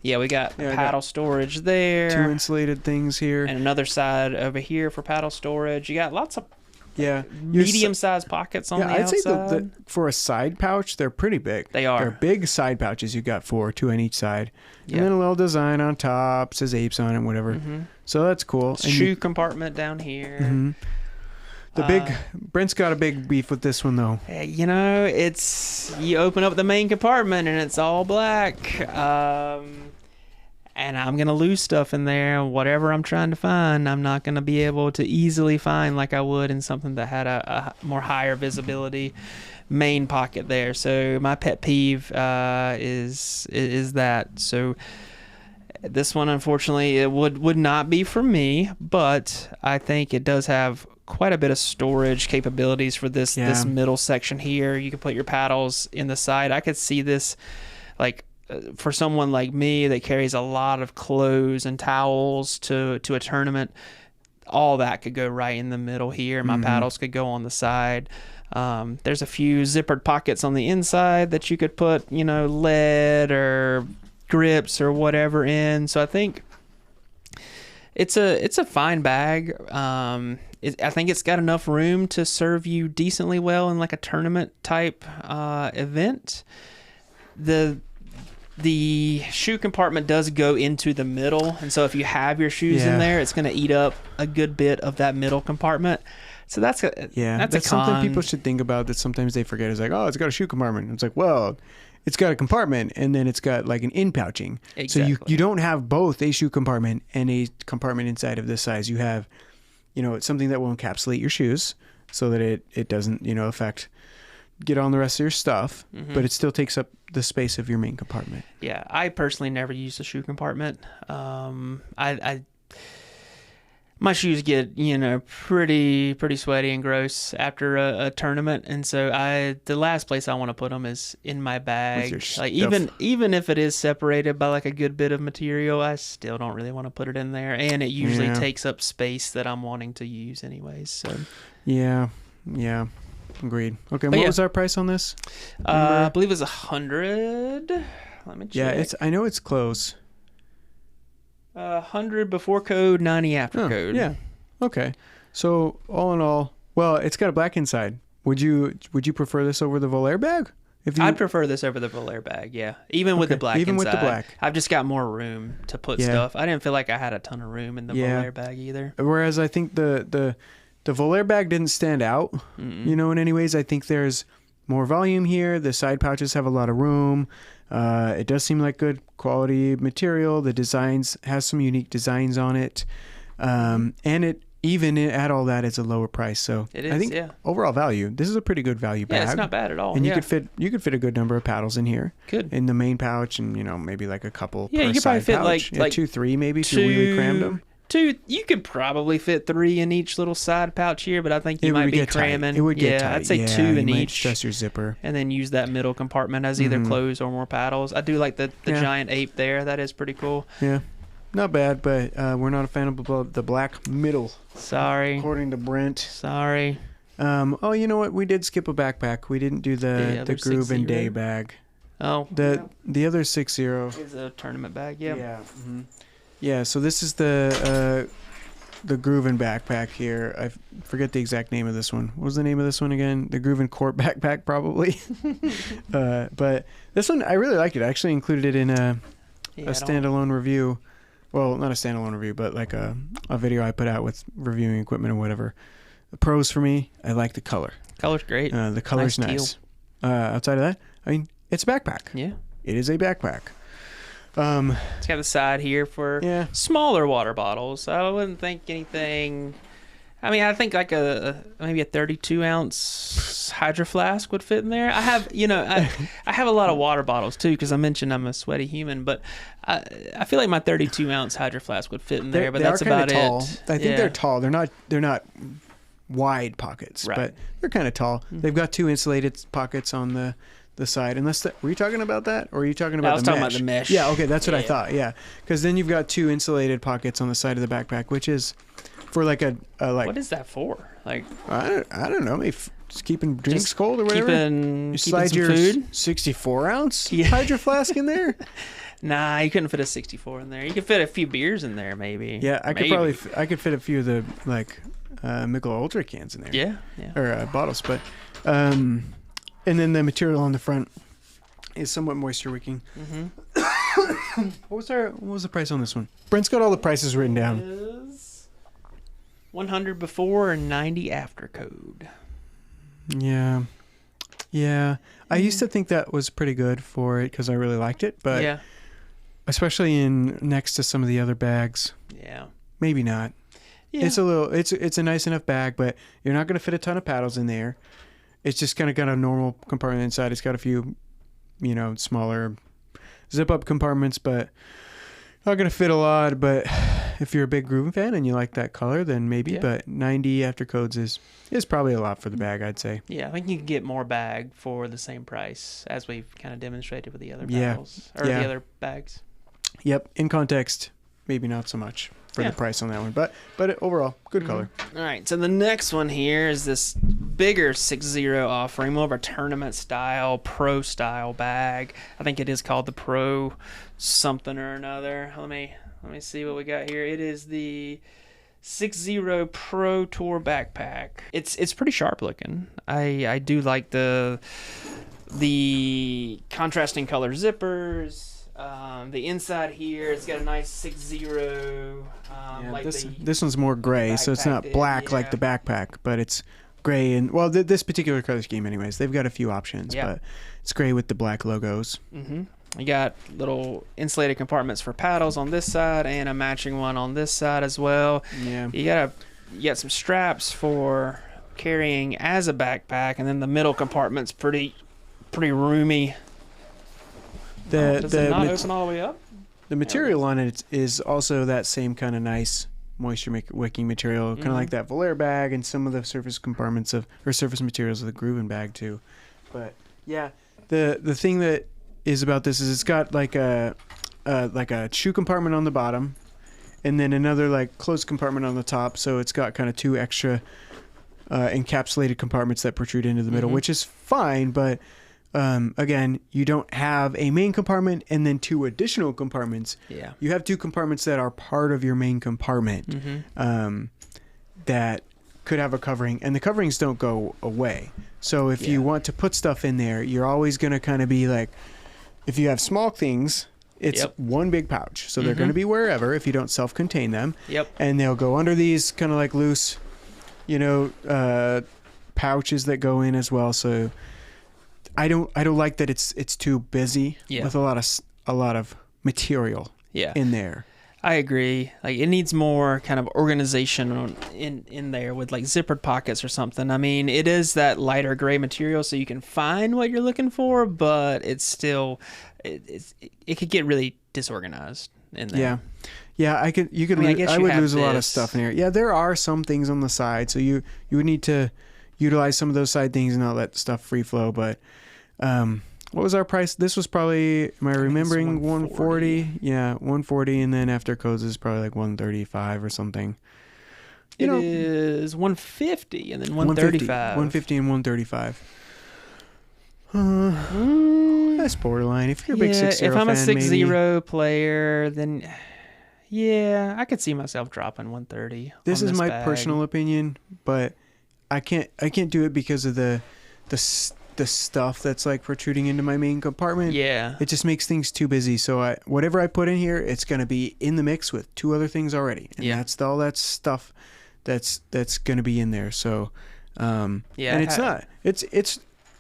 Yeah, we got paddle storage there. 2 insulated things here. And another side over here for paddle storage. You got lots of Yeah, medium-sized pockets on the I'd outside. say that for a side pouch, they're pretty big. They are. They're big side pouches. You got 4, 2 on each side, Yeah. and then a little design on top, says Apes on it, whatever. So that's cool. And Shoe compartment down here. the big Brent's got a big beef with this one though. You know, it's you open up the main compartment and it's all black. And I'm going to lose stuff in there. Whatever I'm trying to find, I'm not going to be able to easily find like I would in something that had a more higher visibility main pocket there. So my pet peeve is that. So this one, unfortunately, it would not be for me, but I think it does have quite a bit of storage capabilities for this middle section here. You can put your paddles in the side. I could see this like for someone like me that carries a lot of clothes and towels to a tournament, all that could go right in the middle here. My paddles could go on the side. There's a few zippered pockets on the inside that you could put, you know, lead or grips or whatever in. So I think it's a fine bag. I think it's got enough room to serve you decently well in like a tournament type event. The shoe compartment does go into the middle, and so if you have your shoes in there, it's going to eat up a good bit of that middle compartment. So that's something people should think about that sometimes they forget. Is like, oh, it's got a shoe compartment. It's like, well, it's got a compartment, and then it's got like an in pouching. Exactly. So you don't have both a shoe compartment and a compartment inside of this size. You have, you know, it's something that will encapsulate your shoes so that it doesn't, you know, get on the rest of your stuff, but it still takes up the space of your main compartment. Yeah, I personally never use the shoe compartment. My shoes get, you know, pretty sweaty and gross after a tournament, and so the last place I want to put them is in my bag. Like even if it is separated by like a good bit of material, I still don't really want to put it in there, and it usually takes up space that I'm wanting to use anyways. So yeah. Agreed. Okay, what was our price on this? I believe it was 100. Let me check. Yeah, I know it's close. 100 before code, 90 after code. Yeah. Okay. So all in all, well, it's got a black inside. Would you prefer this over the Volair bag? I'd prefer this over the Volair bag. Yeah, even with the black. Even inside, with the black, I've just got more room to put stuff. I didn't feel like I had a ton of room in the Volair bag either. Whereas I think the Volair bag didn't stand out, you know, in any ways. I think there's more volume here. The side pouches have a lot of room. It does seem like good quality material. The designs has some unique designs on it. And it even at all that is a lower price. So it is, I think overall value, this is a pretty good value bag. Yeah, it's not bad at all. And you could fit a good number of paddles in here. Good. In the main pouch, and, you know, maybe like a couple per you could probably side fit pouch. like 2, 3 maybe if you really crammed them. You could probably fit 3 in each little side pouch here, but I think you might be cramming. Tight. It would get tight. I'd say 2 in you might each. Stress your zipper, and then use that middle compartment as either clothes or more paddles. I do like the giant ape there. That is pretty cool. Yeah, not bad, but we're not a fan of the black middle. Sorry, according to Brent. Sorry. Oh, you know what? We did skip a backpack. We didn't do the GRUVN Day bag. Oh, the other 6-0 is a tournament bag. Yeah. Yeah. Yeah. So this is the GRUVN backpack here. I forget the exact name of this one. What was the name of this one again? The GRUVN Court backpack, probably. But this one, I really liked it. I actually included it in a standalone review. Well, not a standalone review, but like a video I put out with reviewing equipment or whatever. The pros for me, I like the color. Color's great. The color's nice. Outside of that, I mean, it's a backpack. Yeah. It is a backpack. It's got the side here for smaller water bottles. I wouldn't think anything I mean, I think like maybe a 32 ounce Hydro Flask would fit in there. I have, I have a lot of water bottles too, because I mentioned I'm a sweaty human, but I feel like my 32 ounce Hydro Flask would fit in there, but that's about tall. it. I think they're tall. They're not wide pockets, but they're kind of tall. They've got 2 insulated pockets on the side. Were you talking about that, or are you talking about I was talking about the mesh. Yeah, okay, that's what I thought. Yeah, because then you've got 2 insulated pockets on the side of the backpack, which is for like a like. What is that for? Like I don't know. Maybe just keeping drinks cold or whatever. You slide some your food? 64 ounce Hydro Flask in there. Nah, you couldn't fit a 64 in there. You could fit a few beers in there, maybe. Yeah, I could fit a few of the like Michelob Ultra cans in there. Yeah. Or bottles, but and then the material on the front is somewhat moisture wicking. Mm-hmm. What was the price on this one? Brent's got all the prices written down. Is 100 before and 90 after code. Yeah. I used to think that was pretty good for it because I really liked it, but especially in next to some of the other bags. Yeah. Maybe not. Yeah. It's a nice enough bag, but you're not going to fit a ton of paddles in there. It's just kind of got a normal compartment inside. It's got a few, smaller zip-up compartments, but not going to fit a lot. But if you're a big GRUVN fan and you like that color, then maybe. Yeah. But 90 after codes is probably a lot for the bag, I'd say. Yeah, I think you can get more bag for the same price, as we've kind of demonstrated with the other paddles, or the other bags. Yep, in context, maybe not so much for the price on that one, but overall, good color. All right, so the next one here is this bigger 6-0 offering, more of a tournament style, pro style bag. I think it is called the Pro something or another. Let me see what we got here. It is the 6-0 Pro Tour backpack. It's pretty sharp looking. I do like the contrasting color zippers. The inside here, it's got a nice 6-0. This one's more gray, so it's not black like the backpack, but it's gray. And this particular color scheme, anyways, they've got a few options, but it's gray with the black logos. Mm-hmm. You got little insulated compartments for paddles on this side and a matching one on this side as well. Yeah. You got some straps for carrying as a backpack, and then the middle compartment's pretty roomy. Does it not open all the way up? The material on it is also that same kind of nice moisture wicking material, kind of like that Volair bag and some of the surface compartments surface materials of the GRUVN bag too. But yeah, the thing that is about this is it's got like a shoe compartment on the bottom, and then another like closed compartment on the top. So it's got kind of 2 extra encapsulated compartments that protrude into the middle, which is fine, but again, you don't have a main compartment and then 2 additional compartments. Yeah. You have 2 compartments that are part of your main compartment that could have a covering, and the coverings don't go away. So if you want to put stuff in there, you're always going to kind of be like, if you have small things, it's one big pouch. So they're going to be wherever if you don't self-contain them. Yep. And they'll go under these kind of like loose, pouches that go in as well. So I don't like that it's too busy with a lot of material in there. I agree. Like, it needs more kind of organization in there with like zippered pockets or something. I mean, it is that lighter gray material, so you can find what you're looking for, but it's still it could get really disorganized in there. Yeah, I would lose a lot of stuff in here. Yeah, there are some things on the side, so you would need to utilize some of those side things and not let stuff free flow, but what was our price? This was probably, am I remembering, 140? Yeah, 140, and then after codes is probably like 135 or something. It is 150 and then 135. 150 and 135. That's borderline. If you're a big 6-0 fan, if I'm a 6-0 player, then I could see myself dropping 130. This is my personal opinion, but I can't do it because of the stuff that's like protruding into my main compartment. Yeah, it just makes things too busy. So whatever I put in here, it's going to be in the mix with 2 other things already, and that's all that stuff that's going to be in there. So and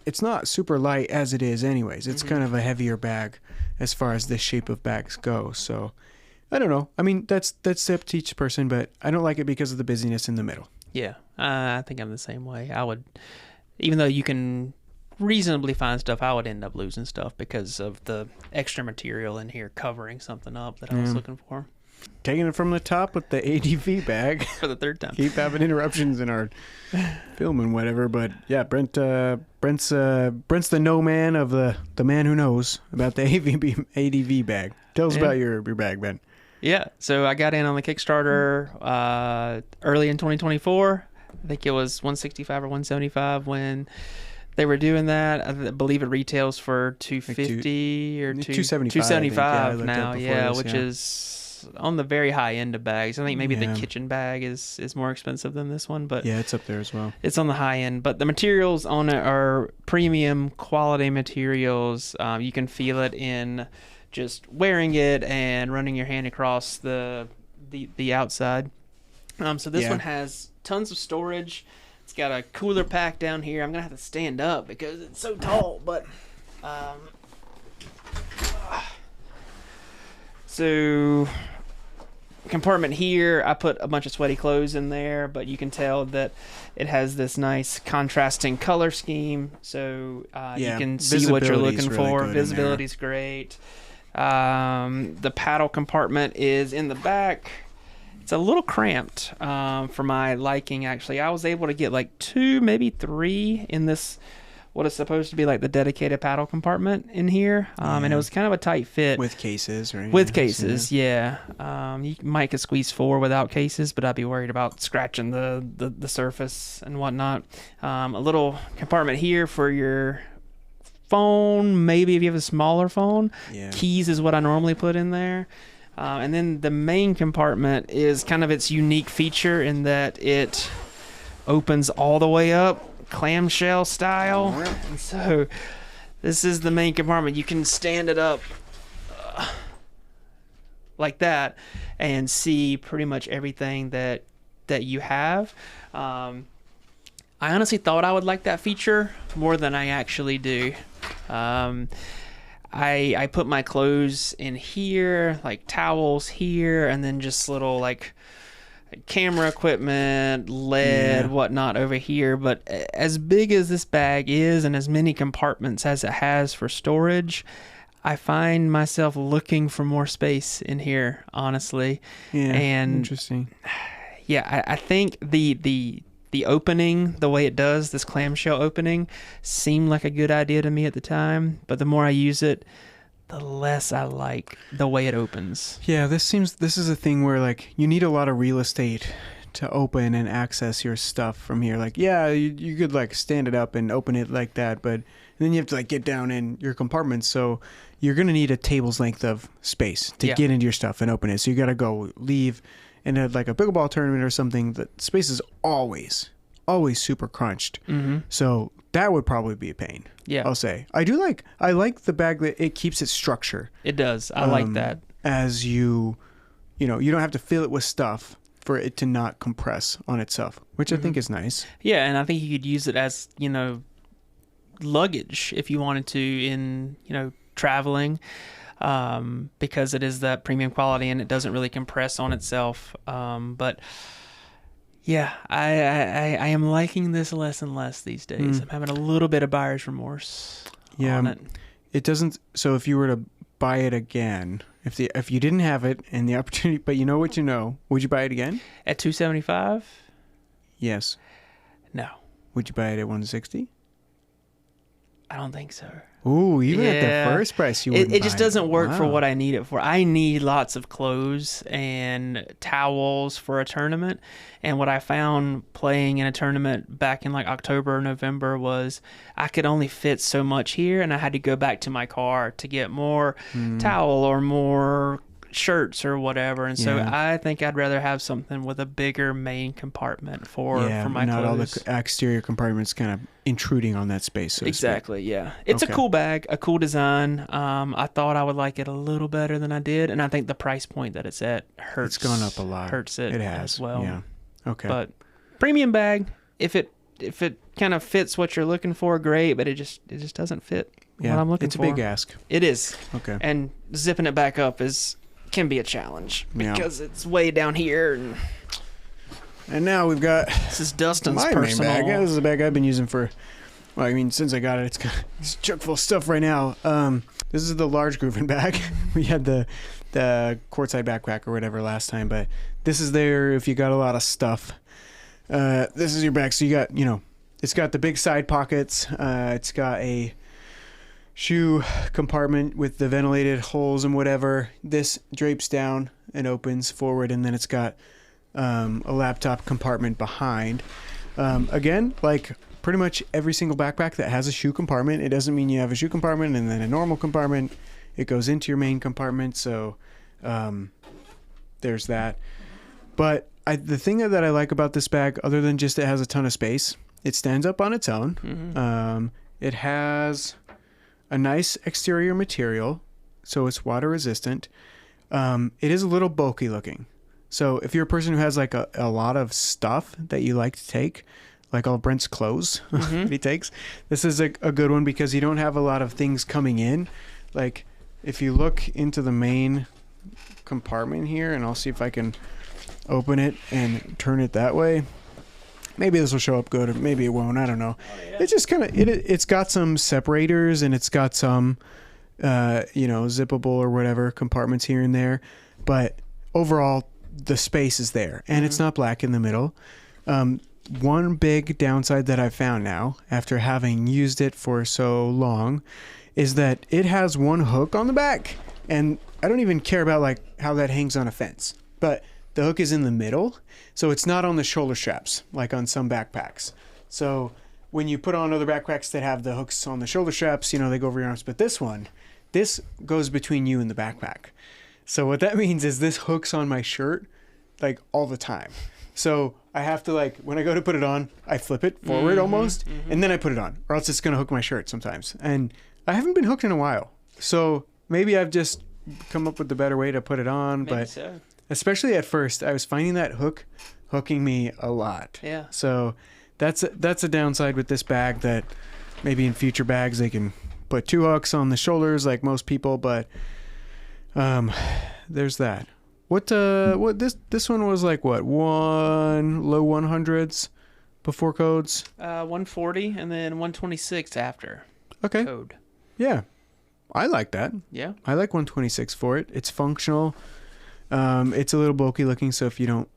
it's not super light as it is anyways. It's kind of a heavier bag as far as the shape of bags go. So I don't know. I mean, that's up to each person, but I don't like it because of the busyness in the middle. Yeah, I think I'm the same way. I would, even though you can reasonably find stuff, I would end up losing stuff because of the extra material in here covering something up that I was looking for. Taking it from the top with the ADV bag. For the third time. Keep having interruptions in our film and whatever, but yeah, Brent's the no man of the man who knows about the ADV bag. Tell us about your bag, Ben. Yeah, so I got in on the Kickstarter early in 2024. I think it was 165 or 175 when they were doing that. I believe it retails for 250 or 275 now. Yeah, which is on the very high end of bags. I think maybe the kitchen bag is more expensive than this one, but yeah, it's up there as well. It's on the high end, but the materials on it are premium quality materials. You can feel it in just wearing it and running your hand across the outside. So this one has tons of storage. It's got a cooler pack down here. I'm gonna have to stand up because it's so tall, but so compartment here, I put a bunch of sweaty clothes in there, but you can tell that it has this nice contrasting color scheme, so you can see what you're looking for. Visibility's great. The paddle compartment is in the back. It's a little cramped for my liking, actually. I was able to get like 2, maybe 3 in this, what is supposed to be like the dedicated paddle compartment in here. And it was kind of a tight fit. With cases, right? With cases, yeah. You might could squeeze 4 without cases, but I'd be worried about scratching the surface and whatnot. A little compartment here for your phone, maybe if you have a smaller phone. Keys is what I normally put in there. And then the main compartment is kind of its unique feature in that it opens all the way up, clamshell style. And so this is the main compartment. You can stand it up like that and see pretty much everything that you have. I honestly thought I would like that feature more than I actually do. I put my clothes in here, like towels here, and then just little like camera equipment, lead, whatnot over here. But as big as this bag is and as many compartments as it has for storage, I find myself looking for more space in here, honestly. Yeah, and interesting. Yeah, I think the opening, the way it does, this clamshell opening, seemed like a good idea to me at the time, but the more I use it, the less I like the way it opens. Yeah, this is a thing where like you need a lot of real estate to open and access your stuff from here. Like, yeah, you could like stand it up and open it like that, but then you have to like get down in your compartments, so you're gonna need a table's length of space to get into your stuff and open it. So you gotta go leave. In like a pickleball tournament or something, the space is always super crunched. So that would probably be a pain. Yeah, I'll say. I like the bag that it keeps its structure. It does. I like that. As you don't have to fill it with stuff for it to not compress on itself, which I think is nice. Yeah, and I think you could use it as, luggage if you wanted to in, traveling. Because it is that premium quality and it doesn't really compress on itself. But yeah, I am liking this less and less these days. I'm having a little bit of buyer's remorse on it. It doesn't. So if you were to buy it again, if you didn't have it and the opportunity, but you know what you know, would you buy it again? At $275? Yes. No. Would you buy it at $160? I don't think so. Ooh, even at the first price, you wouldn't it just doesn't work for what I need it for. I need lots of clothes and towels for a tournament. And what I found playing in a tournament back in like October or November was I could only fit so much here, and I had to go back to my car to get more towel or more shirts or whatever. And so I think I'd rather have something with a bigger main compartment for my not clothes. All the exterior compartments kind of intruding on that space. So exactly, yeah. It's a cool bag, a cool design. I thought I would like it a little better than I did, and I think the price point that it's at hurts. It's gone up a lot. Hurts it has as well. Yeah. Okay. But premium bag, if it kind of fits what you're looking for, great. But it just doesn't fit what I'm looking for. It's a big ask. It is. Okay. And zipping it back up can be a challenge because it's way down here and And now we've got This is Dustin's my main personal. bag. Yeah, this is a bag I've been using for, well, I mean, since I got it, it's chock full of stuff right now. This is the large GRUVN bag. We had the courtside backpack or whatever last time, but this is there if you got a lot of stuff. This is your bag. So you got, it's got the big side pockets. It's got a shoe compartment with the ventilated holes and whatever. This drapes down and opens forward, and then it's got a laptop compartment behind. Again, like pretty much every single backpack that has a shoe compartment, it doesn't mean you have a shoe compartment and then a normal compartment. It goes into your main compartment, so there's that. But the thing that I like about this bag, other than just it has a ton of space, it stands up on its own. Mm-hmm. It has a nice exterior material, so it's water resistant. It is a little bulky looking. So if you're a person who has like a lot of stuff that you like to take, like all Brent's clothes that he takes, this is a good one because you don't have a lot of things coming in. Like if you look into the main compartment here, and I'll see if I can open it and turn it that way. Maybe this will show up good, or maybe it won't. I don't know. Oh, yeah. It's just kind of it's got some separators, and it's got some zippable or whatever compartments here and there, but overall the space is there, and it's not black in the middle. One big downside that I've found now, after having used it for so long, is that it has one hook on the back, and I don't even care about like how that hangs on a fence, but the hook is in the middle, so it's not on the shoulder straps like on some backpacks. So when you put on other backpacks that have the hooks on the shoulder straps, they go over your arms, but this goes between you and the backpack. So what that means is this hooks on my shirt like all the time. So I have to, like, when I go to put it on, I flip it forward almost, and then I put it on, or else it's going to hook my shirt sometimes. And I haven't been hooked in a while. So maybe I've just come up with the better way to put it on. Maybe but so. Especially at first, I was finding that hooking me a lot. Yeah. So that's a downside with this bag, that maybe in future bags they can put 2 hooks on the shoulders like most people, but there's that. What this one was like, what, low 100s before codes? 140 and then 126 after. Okay. Code. Yeah. I like that. Yeah. I like 126 for it. It's functional. It's a little bulky looking, so if you don't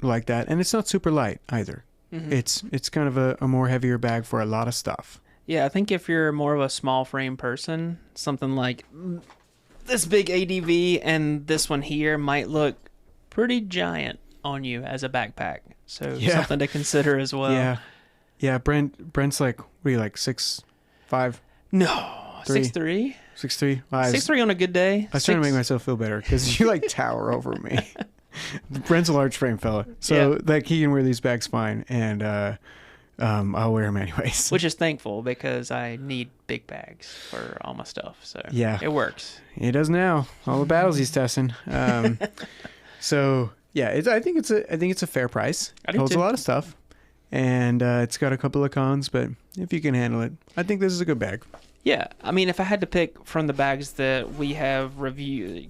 like that, and it's not super light either. Mm-hmm. It's kind of a more heavier bag for a lot of stuff. Yeah, I think if you're more of a small frame person, something like this big ADV and this one here might look pretty giant on you as a backpack. So something to consider as well. Yeah. Yeah, Brent's like, what are you, like 6'5"? No, 6'3"? 6'3"? 6'3" on a good day. I was trying to make myself feel better because you like tower over me. Brent's a large frame fella, so like he can wear these bags fine, and I'll wear them anyways. Which is thankful because I need big bags for all my stuff. So yeah, it works. He does now. All the battles he's testing. So yeah, I think it's a fair price. It holds a lot of stuff, and it's got a couple of cons, but if you can handle it, I think this is a good bag. Yeah, I mean, if I had to pick from the bags that we have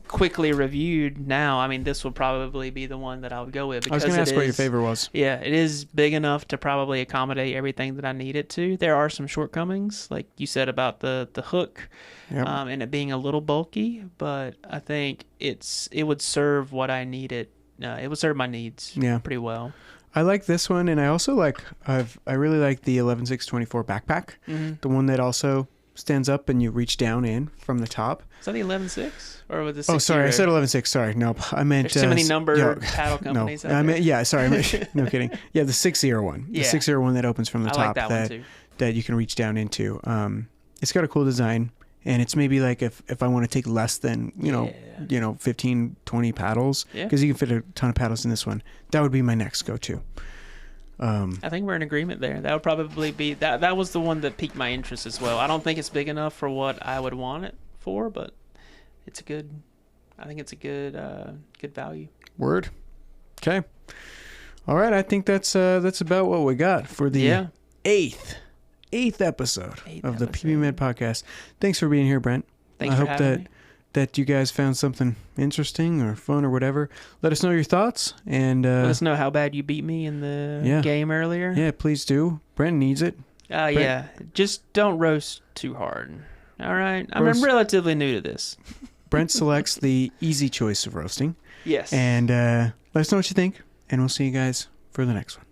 quickly reviewed now, I mean, this would probably be the one that I would go with. I was going to ask what your favorite was. Yeah, it is big enough to probably accommodate everything that I need it to. There are some shortcomings, like you said about the hook, and it being a little bulky, but I think it would serve what I needed. It would serve my needs pretty well. I like this one, and I also I really like the 11SIX24 backpack, the one that also stands up and you reach down in from the top. Is that the 11.6 or with the 6? Oh, sorry, I said 11.6. Sorry, nope. I meant there's too many number paddle companies. No, I meant no kidding. Yeah, the 6.0 one. The 6.0 one that opens from the top, like that one too. That you can reach down into. It's got a cool design, and it's maybe like if I want to take less than 15, 20 paddles, because you can fit a ton of paddles in this one. That would be my next go-to. I think we're in agreement there. That would probably be that was the one that piqued my interest as well. I don't think it's big enough for what I would want it for, but I think it's a good value. Word. Okay. All right. I think that's about what we got for the eighth episode of the PBMED podcast. Thanks for being here, Brent. Thanks for having me. that you guys found something interesting or fun or whatever. Let us know your thoughts. And let us know how bad you beat me in the game earlier. Yeah, please do. Brent needs it. Yeah. Just don't roast too hard. All right? I'm relatively new to this. Brent selects the easy choice of roasting. Yes. And let us know what you think. And we'll see you guys for the next one.